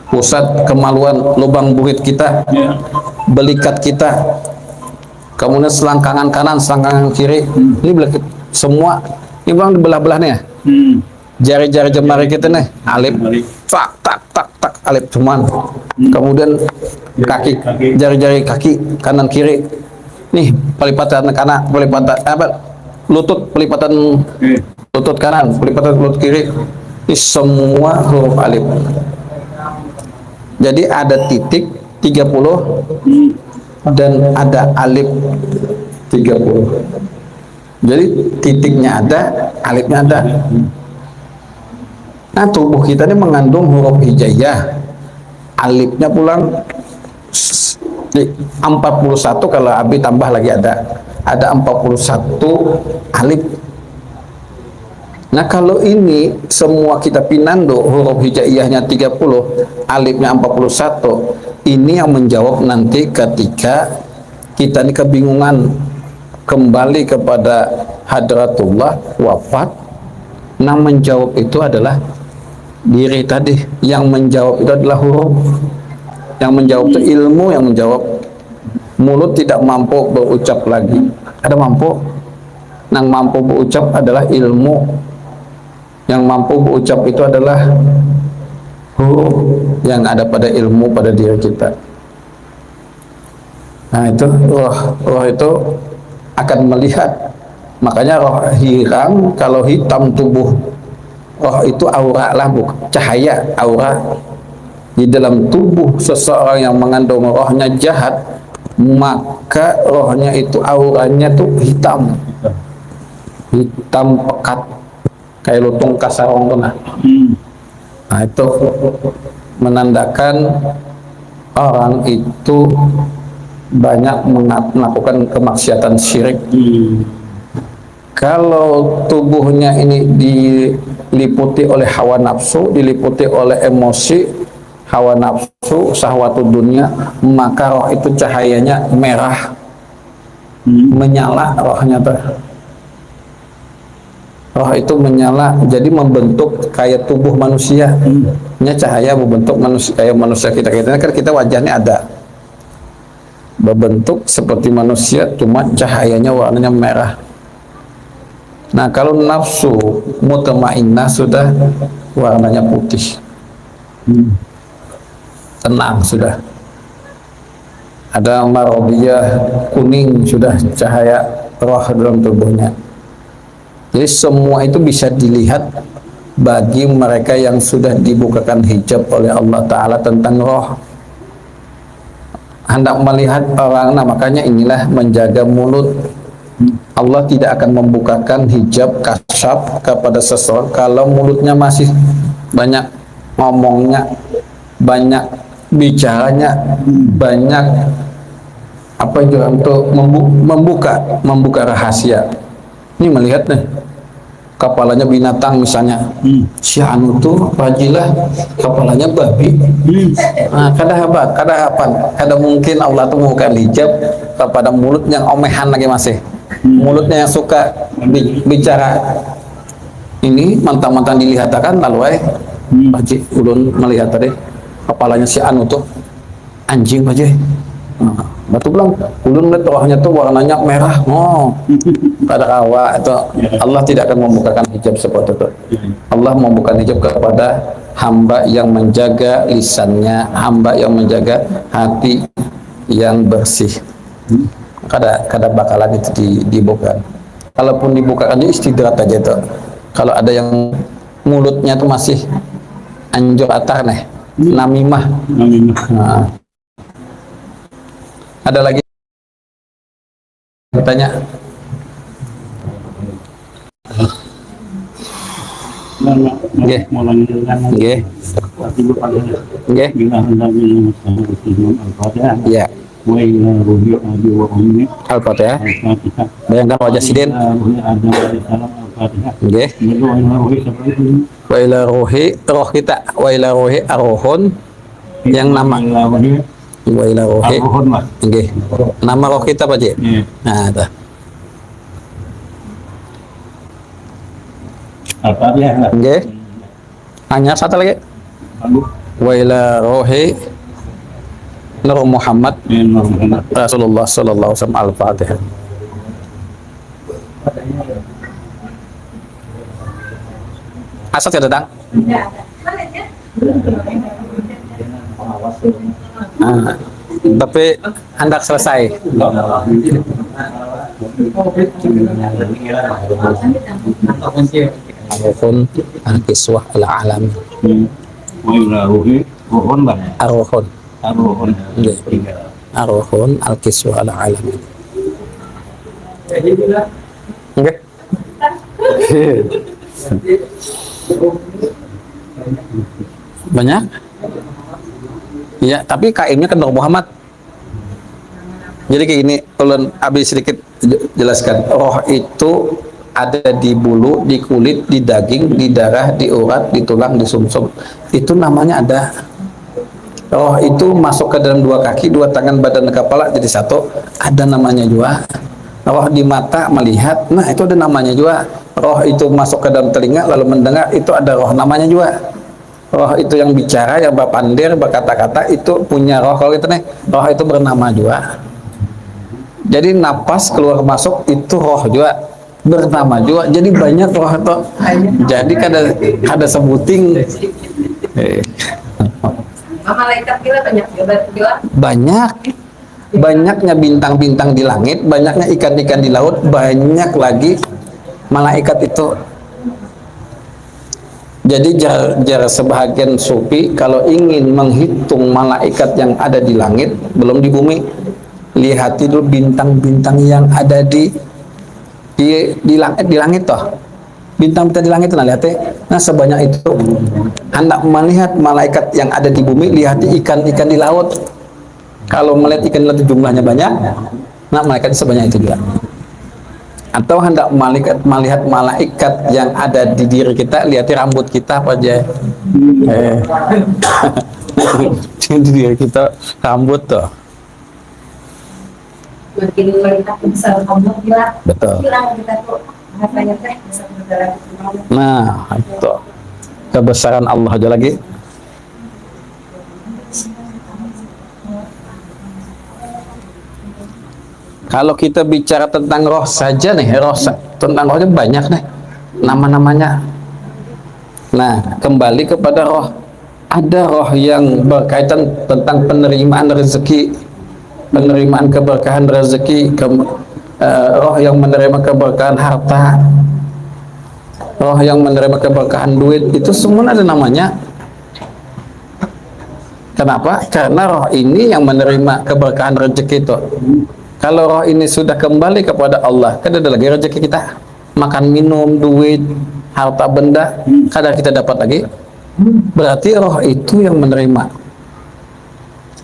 S1: Pusat kemaluan, lubang burit kita, belikat kita. Kemudian selangkangan kanan, selangkangan kiri. Ini belikat semua. Ini bang belah-belah nih ya. Jari-jari jemari kita nih, alif. Tak, tak, tak, tak, alif cuman. Kemudian kaki, jari-jari kaki kanan kiri. Nih pelipatan kanan, pelipatan apa? Lutut, pelipatan lutut kanan, pelipatan lutut kiri. Ini semua huruf alif. Jadi ada titik 30 dan ada alif 30. Jadi titiknya ada, alifnya ada. Nah, tubuh kita ini mengandung huruf hijaiyah. Alifnya pulang 41, kalau Abi tambah lagi ada 41 alif. Nah, kalau ini semua kita pinando, huruf hijaiyahnya 30, alifnya 41, ini yang menjawab nanti ketika kita ini kebingungan kembali kepada hadratullah wafat. Nah, menjawab itu adalah diri tadi. Yang menjawab itu adalah huruf. Yang menjawab itu ilmu yang menjawab. Mulut tidak mampu berucap lagi. Ada mampu. Yang mampu berucap adalah ilmu. Yang mampu berucap itu adalah huruf yang ada pada ilmu pada diri kita. Nah, itu roh itu akan melihat. Makanya roh hiram kalau hitam tubuh. Roh itu aura lah, cahaya, aura. Di dalam tubuh seseorang yang mengandung rohnya jahat, maka rohnya itu auranya tuh hitam. Hitam pekat. Kayak lutung kasarong tuh. Nah, itu menandakan orang itu banyak melakukan kemaksiatan syirik. Kalau tubuhnya ini diliputi oleh hawa nafsu, diliputi oleh emosi, hawa nafsu, syahwatud dunia, maka roh itu cahayanya merah, menyala rohnya tuh. Roh itu menyala, jadi membentuk kayak tubuh manusia. Cahaya membentuk manusia, kayak manusia kita kan kita wajahnya ada berbentuk seperti manusia, cuma cahayanya warnanya merah. Nah, kalau nafsu mutmainnah sudah warnanya putih, tenang sudah. Ada marodiyah kuning, sudah cahaya roh dalam tubuhnya. Jadi semua itu bisa dilihat bagi mereka yang sudah dibukakan hijab oleh Allah Ta'ala tentang roh. Hendak melihat orang, nah makanya inilah menjaga mulut. Allah tidak akan membukakan hijab kasyaf kepada seseorang kalau mulutnya masih banyak ngomongnya, banyak bicaranya, banyak apa juga untuk membuka rahasia. Ini melihat nih, kepalanya binatang misalnya, si anu tuh fajilah kepalanya babi. Nah, kada mungkin Allah tuh membuka hijab kepada mulut yang omehan lagi masih. Mulutnya yang suka bicara. Ini mentang-mentang dilihatkan lalu Paji ulun melihat tadi kepalanya si anu tuh anjing Paji. Nah, batu bilang ulun lihat rohnya tuh warnanya merah. Pada awal itu Allah tidak akan membukakan hijab seperti itu. Allah membukakan hijab kepada hamba yang menjaga lisannya, hamba yang menjaga hati yang bersih. Kada bakalan itu dibuka. Kalaupun dibukakan itu istidrat aja tuh. Kalau ada yang mulutnya tuh masih anjur atar nih, namimah. Nah, ada lagi tanya. Nggih. Nggih. Nggih. Ya. Al-Fatihah. Bayangkan wajah sidin. Nggih. Wa ila ruhi, roh kita. Wa ila ruhi arrohun yang nama. Wa ila ruhi. Nggih. Nama roh kita Pak Ji. Nah, itu. Nggih. Hanya satu lagi. Wa ila ruhi Nur Muhammad Rasulullah sallallahu alaihi wasallam. Al-Fatihah. Asad ya datang? Tapi hendak selesai. Arrohun al-kiswah al-alam. Arrohun. Arrohun al-kiswah al-alam. Oke. Banyak? Ya, tapi kainnya kan Nur Muhammad. Jadi kayak gini, ulun habis sedikit jelaskan. Roh itu ada di bulu, di kulit, di daging, di darah, di urat, di tulang, di sumsum. Itu namanya ada. Roh itu masuk ke dalam dua kaki, dua tangan, badan, kepala jadi satu. Ada namanya juga. Roh di mata melihat, nah itu ada namanya juga. Roh itu masuk ke dalam telinga lalu mendengar, itu ada roh namanya juga. Roh itu yang bicara, yang berpandir, berkata-kata, itu punya roh. Kalau gitu nih, roh itu bernama juga. Jadi napas keluar masuk itu roh juga, bernama juga. Jadi banyak roh itu. Jadi ada sebuting.
S3: Malaikat gila banyak juga.
S1: Banyak. Banyaknya bintang-bintang di langit, banyaknya ikan-ikan di laut, banyak lagi malaikat itu. Jadi jar sebahagian sufi kalau ingin menghitung malaikat yang ada di langit, belum di bumi, lihat itu bintang-bintang yang ada di langit toh. Bintang-bintang di langit, nah lihat. Nah sebanyak itu. Hendak melihat malaikat yang ada di bumi, lihat ikan-ikan di laut. Kalau melihat ikan di laut jumlahnya banyak, nah malaikat sebanyak itu juga. Atau hendak melihat malaikat yang ada di diri kita, lihat rambut kita apa aja. Di diri kita rambut tuh.
S3: Makin melihat besar Allah gila.
S1: Betul.
S3: Bilang kita tuh hartanya teh bisa berdarah.
S1: Nah, itu kebesaran Allah aja lagi. Kalau kita bicara tentang roh saja nih, tentang rohnya banyak nih nama-namanya. Nah, kembali kepada roh. Ada roh yang berkaitan tentang penerimaan rezeki, penerimaan keberkahan rezeki, roh yang menerima keberkahan harta, roh yang menerima keberkahan duit, itu semua ada namanya. Kenapa? Karena roh ini yang menerima keberkahan rezeki itu. Kalau roh ini sudah kembali kepada Allah, kan ada lagi rezeki kita, makan minum, duit, harta benda, kadang kita dapat lagi. Berarti roh itu yang menerima.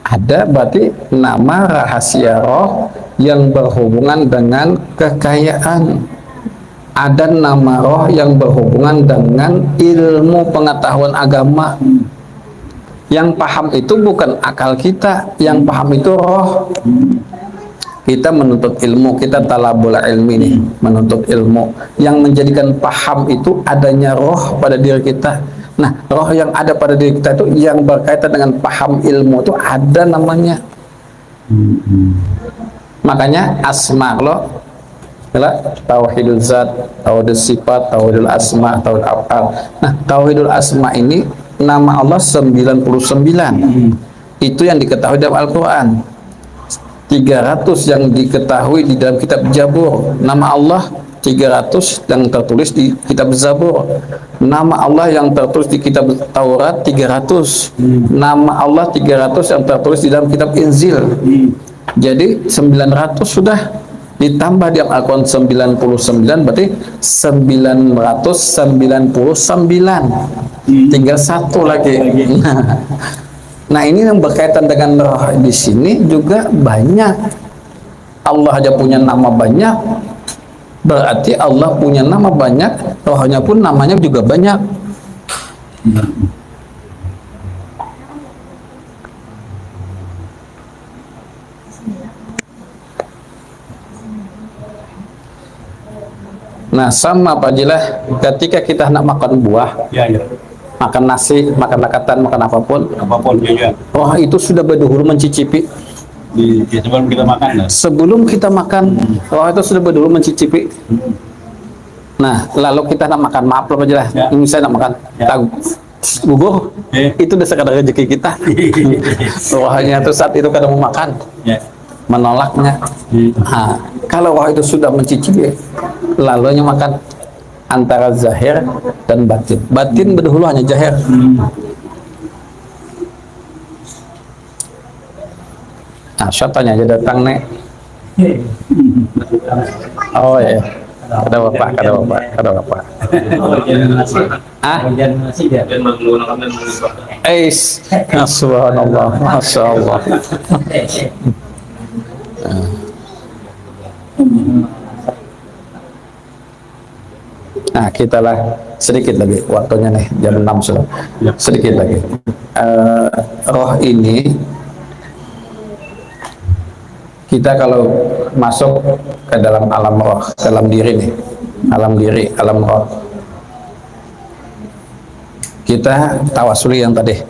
S1: Ada berarti nama rahasia roh yang berhubungan dengan kekayaan. Ada nama roh yang berhubungan dengan ilmu pengetahuan agama. Yang paham itu bukan akal kita, yang paham itu roh. Kita menuntut ilmu, kita talabul ilmi nih, menuntut ilmu. Yang menjadikan paham itu adanya roh pada diri kita. Nah, roh yang ada pada diri kita itu yang berkaitan dengan paham ilmu itu ada namanya. Makanya asma lo, tauhidul zat, tauhidul sifat, tauhidul asma, tauhidul af'al. Nah, tauhidul asma ini nama Allah 99. Itu yang diketahui dalam Al-Quran. 300 yang diketahui di dalam kitab Jabur. Nama Allah 300 yang tertulis di kitab Zabur. Nama Allah yang tertulis di kitab Taurat 300. Nama Allah 300 yang tertulis di dalam kitab Injil. Jadi 900 sudah. ditambah dia Al-Quran 99, berarti 999. Tinggal satu lagi. Nah, ini yang berkaitan dengan roh di sini juga banyak. Allah aja punya nama banyak, berarti Allah punya nama banyak, rohnya pun namanya juga banyak. Nah, sama Pak Jilah, ketika kita nak makan buah,
S2: Ya, ya.
S1: makan nasi, makan lakatan, makan apapun,
S2: Apapun juga.
S1: roh itu sudah berdahulu mencicipi.
S2: Sebelum kita makan lah.
S1: Sebelum kita makan, roh itu sudah berdahulu mencicipi. Nah, lalu kita nak makan, maaf loh Pak Jilah,
S2: Ya.
S1: misalnya nak makan
S2: Ya.
S1: gugur,
S2: Ya.
S1: itu udah sekadar rezeki kita. Rohnya itu saat itu kadang mau makan,
S2: Ya.
S1: menolaknya. Nah, kalau roh itu sudah mencicipi, lalunya makan antara zahir dan batin. Batin berdahulu hanya zahir. Nah, syaitannya aja datang nek. Oh ya, ada bapak, ada bapak, ada bapak. Ah, subhanallah, masya Allah. Nah, kita lah sedikit lagi waktunya nih, jam 6 sudah. Sedikit lagi. Roh ini kita kalau masuk ke dalam alam roh, dalam diri nih, alam diri, alam roh, kita tawasuli yang tadi,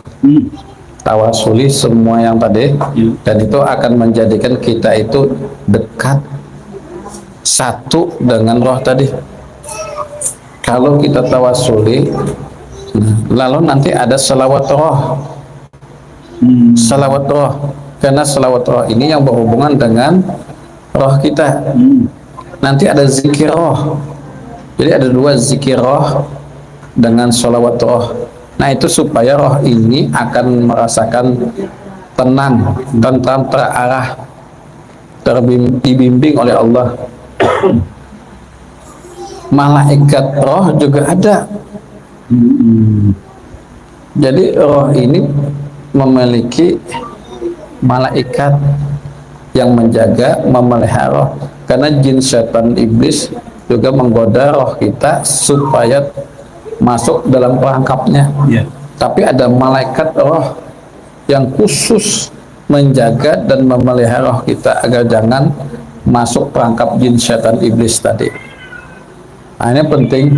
S1: tawasuli semua yang tadi, dan itu akan menjadikan kita itu dekat satu dengan roh tadi. Kalau kita tawasuli, lalu nanti ada salawat roh, salawat roh. Karena selawat roh ini yang berhubungan dengan roh kita. Nanti ada zikir roh. Jadi ada dua zikir roh dengan selawat roh. Nah, itu supaya roh ini akan merasakan tenang, tentram, terarah, dibimbing oleh Allah. Malaikat roh juga ada. Jadi roh ini memiliki malaikat yang menjaga, memelihara roh. Karena jin, setan, iblis juga menggoda roh kita supaya masuk dalam perangkapnya.
S2: Ya.
S1: Tapi ada malaikat roh yang khusus menjaga dan memelihara roh kita agar jangan masuk perangkap jin, setan, iblis tadi. Nah, ini penting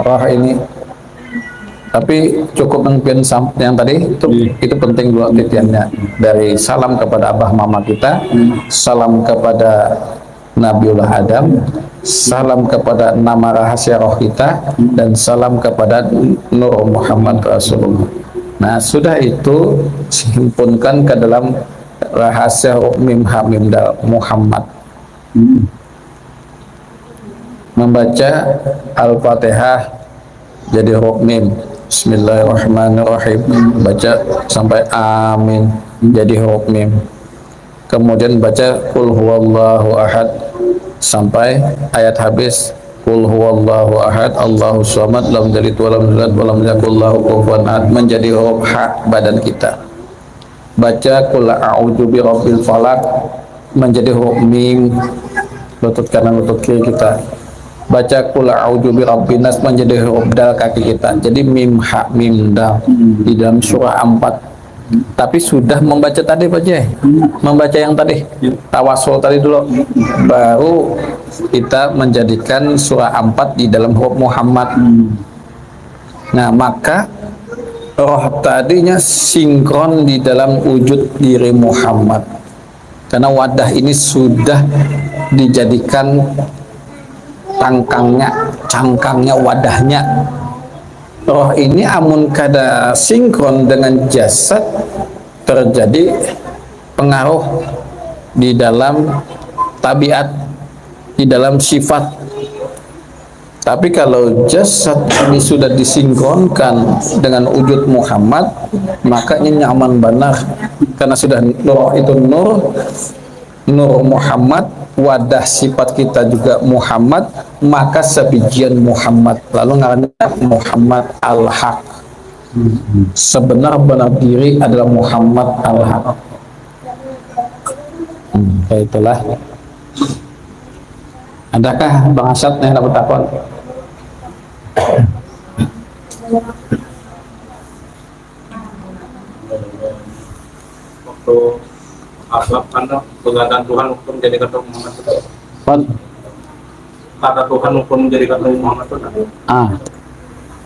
S1: roh ini. Tapi cukup mungkin yang tadi itu penting dulu titiannya. Dari salam kepada abah mama kita, salam kepada Nabiullah Adam, salam kepada nama rahasia roh kita, dan salam kepada Nur Muhammad Rasulullah. Nah, sudah itu himpunkan ke dalam rahasia mim ha mim dal Muhammad. Membaca Al-Fatihah jadi huruf mim. Bismillahirrahmanirrahim, baca sampai amin jadi huruf mim. Kemudian baca qul huwallahu ahad sampai ayat habis, qul huwallahu ahad Allahu samad lam yalid wa lam yulad wa lam yakul lahu kufuwan ahad menjadi huruf ha badan kita. Baca qul a'udzu birabbil falaq menjadi huruf mim lutut kanan lutut kiri kita. Baca qul a'udzu birabbin nas menjadi huruf dal kaki kita. Jadi mim ha mim dal di dalam surah 4. Tapi sudah membaca tadi Pak Jai, membaca yang tadi tawasul tadi dulu, baru kita menjadikan surah 4 di dalam huruf Muhammad. Nah, maka roh tadinya sinkron di dalam wujud diri Muhammad, karena wadah ini sudah dijadikan cangkangnya, wadahnya. Roh ini amun kada sinkron dengan jasad, terjadi pengaruh di dalam tabiat, di dalam sifat. Tapi kalau jasad ini sudah disinkronkan dengan wujud Muhammad, maka ini nyaman benar, karena sudah roh itu nur Muhammad wadah sifat kita juga Muhammad, maka sebijian Muhammad, lalu ngaranna Muhammad Al-Haq. Sebenar-benar diri adalah Muhammad Al-Haq. Kayak itulah. Adakah Bang Asad yang dapat takon?
S4: Waktu Aslam kan pengadilan Tuhan untuk menjadi kata Muhammad itu. Kata Tuhan untuk menjadi kata Muhammad itu.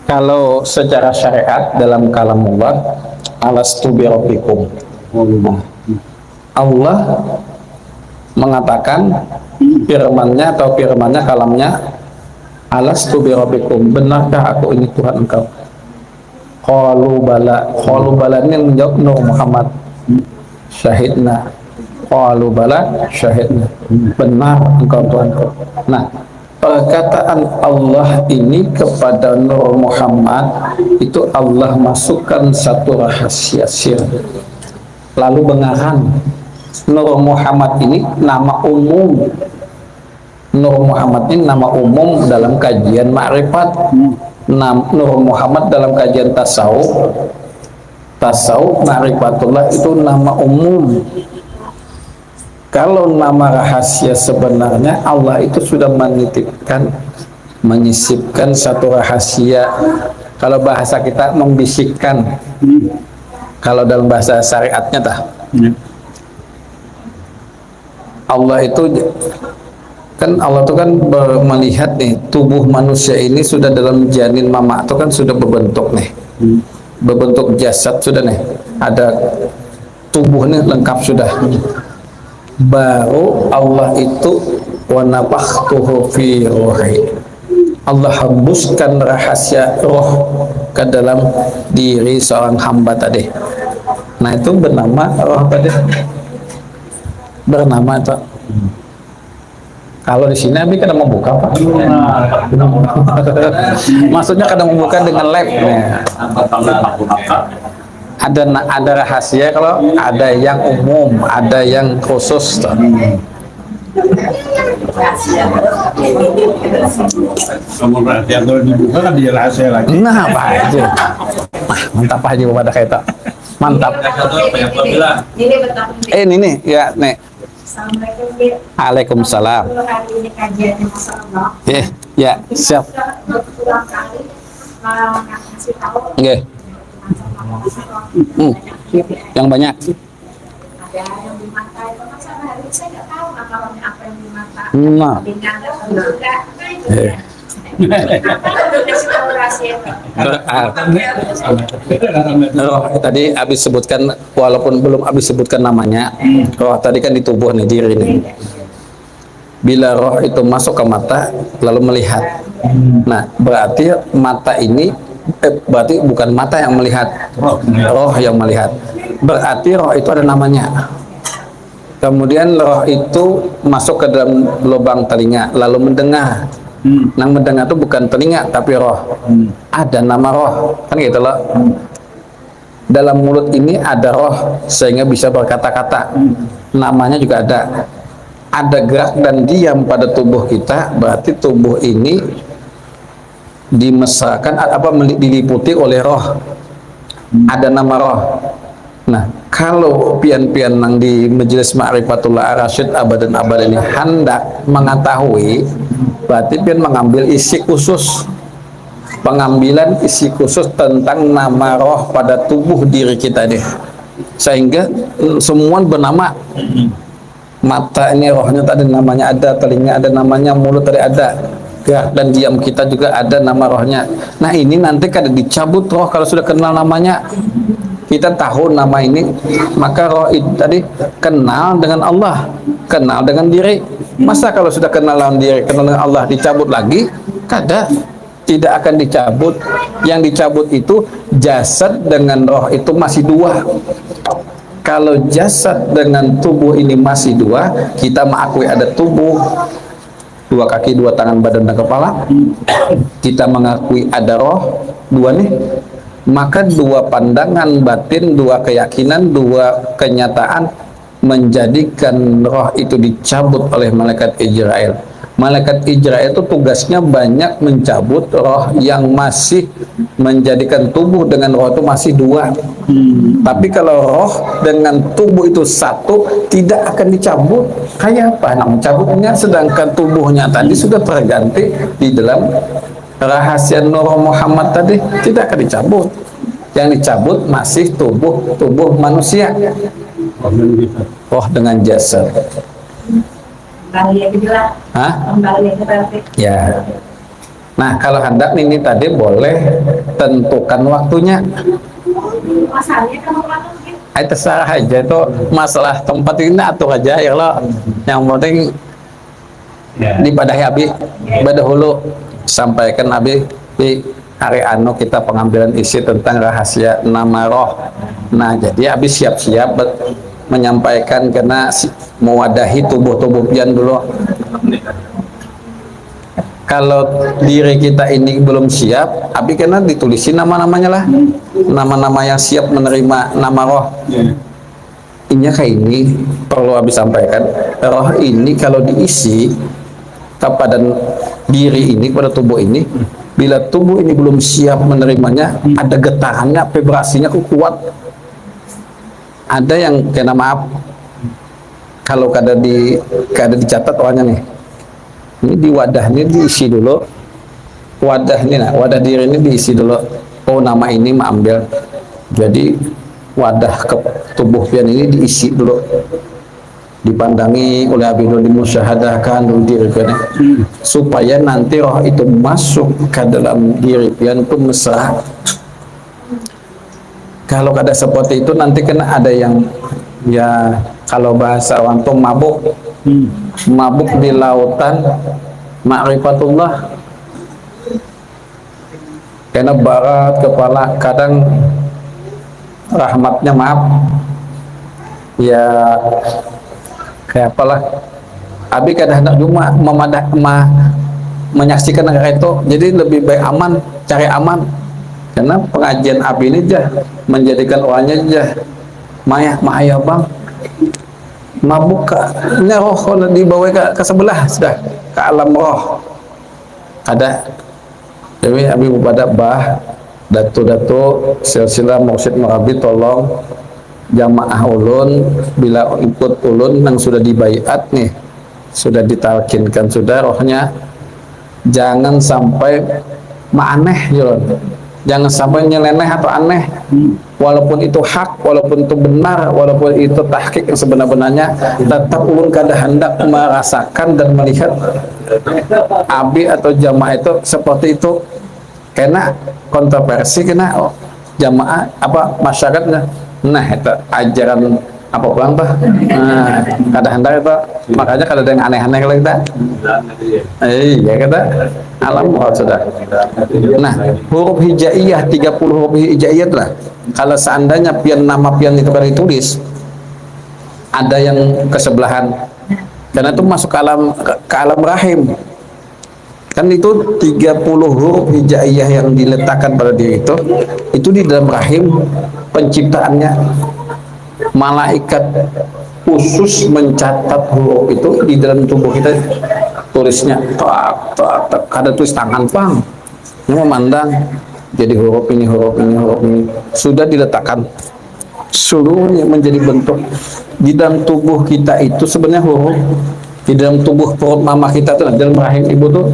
S1: Kalau secara syariat dalam kalamullah, alastu bi rabbikum. Allah mengatakan firman-Nya atau firman-Nya kalamnya, alastu bi rabbikum, benarkah aku ini Tuhan engkau? Qalu bala ini menjawab Nur Muhammad, syahidna. Qalu bala syahidna, benar engkau Tuhanku. Nah, perkataan Allah ini kepada Nur Muhammad itu Allah masukkan satu rahasia sir. Lalu bengahan, Nur Muhammad ini nama umum. Nur Muhammad ini nama umum dalam kajian ma'rifat. Nur Muhammad dalam kajian tasawuf ma'rifatullah itu nama umum. Kalau nama rahasia sebenarnya, Allah itu sudah menitipkan, menyisipkan satu rahasia. Kalau bahasa kita membisikkan, kalau dalam bahasa syariatnya Allah itu kan, Allah itu kan melihat nih tubuh manusia ini sudah dalam janin mama itu kan sudah berbentuk nih, berbentuk jasad sudah nih, ada tubuhnya lengkap sudah. Baru Allah itu wa nafakhtuhu fi ruhi, Allah hembuskan rahasia roh ke dalam diri seorang hamba tadi. Nah itu bernama roh tadi, bernama itu. Kalau di sini Abi kadang membuka Pak. Maksudnya kadang membuka dengan lab. Ada rahasia, kalau ada yang umum, ada yang khusus.
S2: Kamu berarti kalau dibuka kan dia rahasia lagi.
S1: Nah, Pak Haji. Mantap Pak Haji pada kita. Mantap.
S3: Ini betapa.
S1: Ini nih, ya, Nek.
S3: Assalamualaikum. Bi.
S1: Waalaikumsalam.
S3: Hari ini kajiannya masalah.
S1: Ya, siap.
S3: Berulang kali ngasih tahu.
S1: Oke. Yang banyak.
S3: Ada yang di mata itu kan sama hari ini saya nggak tahu makalahnya apa yang di mata.
S1: Nah. Roh tadi habis sebutkan, walaupun belum habis sebutkan namanya, roh tadi kan di tubuh nih, diri nih. Bila roh itu masuk ke mata lalu melihat, nah berarti mata ini berarti bukan mata yang melihat, roh yang melihat. Berarti roh itu ada namanya. Kemudian roh itu masuk ke dalam lubang telinga lalu mendengar. Nah mendengar itu bukan telinga tapi roh. Ada nama roh, kan gitu loh. Dalam mulut ini ada roh sehingga bisa berkata-kata. Namanya juga ada. Ada gerak dan diam pada tubuh kita, berarti tubuh ini dimesrakan apa diliputi oleh roh. Ada nama roh. Nah, kalau pian-pian nang di Majelis Ma'rifatullah Ar-Rasyid abad dan abad ini hendak mengetahui, berarti pian mengambil isi khusus, pengambilan isi khusus tentang nama roh pada tubuh diri kita deh, sehingga semua bernama. Mata ini rohnya tadi namanya ada, telinga ada namanya, mulut tadi ada, gerak dan diam kita juga ada nama rohnya. Nah ini nanti kada dicabut roh kalau sudah kenal namanya. Kita tahu nama ini, maka roh itu tadi kenal dengan Allah, kenal dengan diri. Masa kalau sudah kenal dengan diri, kenal dengan Allah dicabut lagi? Kada, tidak akan dicabut. Yang dicabut itu jasad dengan roh itu masih dua. Kalau jasad dengan tubuh ini masih dua, kita mengakui ada tubuh, dua kaki, dua tangan, badan dan kepala. Kita mengakui ada roh, dua nih. Maka dua pandangan batin, dua keyakinan, dua kenyataan menjadikan roh itu dicabut oleh malaikat Israel. Malaikat Israel itu tugasnya banyak mencabut roh yang masih menjadikan tubuh dengan roh itu masih dua. Tapi kalau roh dengan tubuh itu satu, tidak akan dicabut. Kayak apa? Nah, mencabutnya, sedangkan tubuhnya tadi sudah terganti di dalam rahasia Nur Muhammad tadi, tidak akan dicabut. Yang dicabut masih tubuh manusia. Roh dengan jasad.
S3: Kembali yang dibilang.
S1: Hah?
S3: Kembali yang berarti.
S1: Ya. Nah, kalau hendak ini tadi boleh tentukan waktunya.
S3: Masalahnya kamu makan gitu.
S1: Terserah aja, itu masalah tempat ini atur aja ya lo. Yang penting
S2: Ya.
S1: dipadahi abi badahulu, sampaikan abi di hari anu kita pengambilan isi tentang rahasia nama roh. Nah, jadi abi siap-siap menyampaikan karena mewadahi tubuh-tubuh pian dulu. Kalau diri kita ini belum siap, abi kena ditulisin nama-namanya lah, nama-nama yang siap menerima nama roh. Ini kayak ini perlu abi sampaikan, roh ini kalau diisi kepada diri ini, pada tubuh ini, bila tubuh ini belum siap menerimanya, ada getarannya, vibrasinya kuat. Ada yang kena maaf, kalau kada dicatat orangnya nih, ini di wadahnya diisi dulu, wadah ini, nah wadah diri ini diisi dulu. Oh, nama ini ambil, jadi wadah ke tubuh pian ini diisi dulu, dipandangi oleh abi dulu, dimusyahadahkan dulu diri pian, supaya nanti roh itu masuk ke dalam diri pian itu mesra. Kalau ada seperti itu nanti kena ada yang ya kalau bahasa orang tuh mabuk di lautan ma'rifatullah, karena barat kepala kadang rahmatnya maaf ya kayak apalah abi kadang hendak cuma menyaksikan negara itu, jadi lebih baik aman, cari aman. Karena pengajian abi ini jah menjadikan orangnya jah mahaya bang mabuk ini roh kalau dibawa ke sebelah sudah ke alam roh ada. Jadi abi pada bah datu silsilah mursyid murabi, tolong jamaah ulun bila ikut ulun yang sudah dibaiat nih, sudah ditalkinkan sudah rohnya, jangan sampai aneh julun. Jangan sampai nyeleneh atau aneh, walaupun itu hak, walaupun itu benar, walaupun itu tahqiq yang sebenar-benarnya, tetap ulun kada hendak merasakan dan melihat abi atau jamaah itu seperti itu, karena kontroversi, kena jamaah apa masyarakatnya, nah itu ajaran apa pulang tuh, nah kada hendak itu, makanya kada ada yang aneh-aneh lagi kita. Iya kata alam sudah. Nah, huruf hijaiyah 30 huruf hijaiyah lah. Kalau seandainya pian nama pian itu kan ditulis, ada yang kesebelahan, karena itu masuk ke alam rahim. Kan itu 30 huruf hijaiyah yang diletakkan pada diri itu di dalam rahim penciptaannya. Malaikat khusus mencatat huruf itu di dalam tubuh kita, tulisnya ada tulis tangan pang ini memandang, jadi huruf ini sudah diletakkan seluruhnya menjadi bentuk di dalam tubuh kita. Itu sebenarnya huruf di dalam tubuh perut mama kita tuh, dalam rahim ibu tuh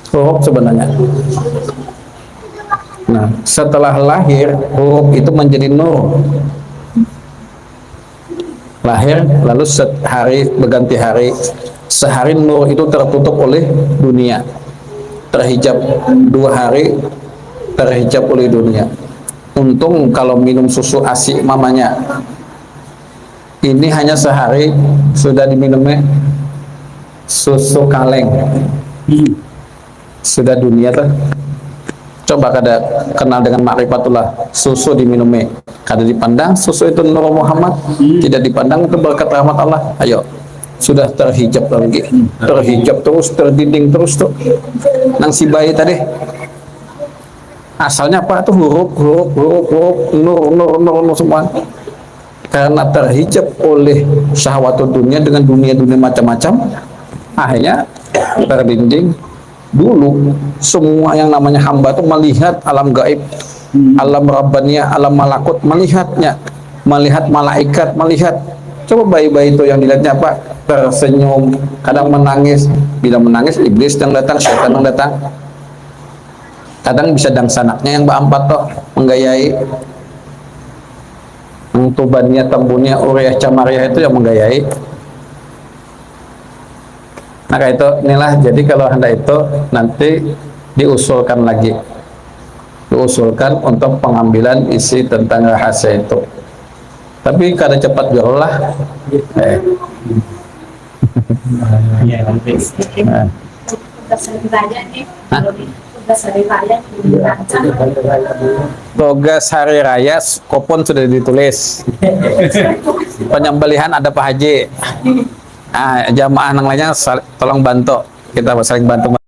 S1: huruf sebenarnya. Nah, setelah lahir huruf itu menjadi nur, lahir lalu sehari berganti hari, sehari nur itu tertutup oleh dunia, terhijab, 2 hari terhijab oleh dunia. Untung kalau minum susu ASI mamanya ini hanya sehari sudah diminumnya susu kaleng, sudah dunia tuh. Coba kada kenal dengan ma'rifatullah, susu diminumnya, kada dipandang susu itu Nur Muhammad, tidak dipandang itu berkat rahmat Allah. Ayo, sudah terhijab lagi, terhijab terus, terdinding terus tuh. Nang si bayi tadi asalnya apa tuh huruf nur semua. karena terhijab oleh syahwat dunia dengan dunia-dunia macam-macam, akhirnya terbimbing. Dulu semua yang namanya hamba itu melihat alam gaib, alam rabbaniyah, alam malakut, melihatnya, melihat malaikat, melihat. Coba bayi-bayi itu yang dilihatnya apa? Tersenyum, kadang menangis. Bila menangis, iblis yang datang, syaitan yang datang. Kadang bisa dangsanaknya yang Mbak toh menggayai. Tubannya, tembunnya, uriah, camariah itu yang menggayai. Maka itu inilah, jadi kalau Anda itu nanti diusulkan lagi, diusulkan untuk pengambilan isi tentang rahasia itu. Tapi kada cepat berulah.
S2: Iya, nanti.
S3: Tugas hari raya nih,
S1: Hah?
S3: tugas hari raya dirancang.
S1: Tugas hari raya kupon sudah ditulis. Penyembelihan ada Pak Haji. Jamaah yang lainnya tolong bantu, kita saling bantu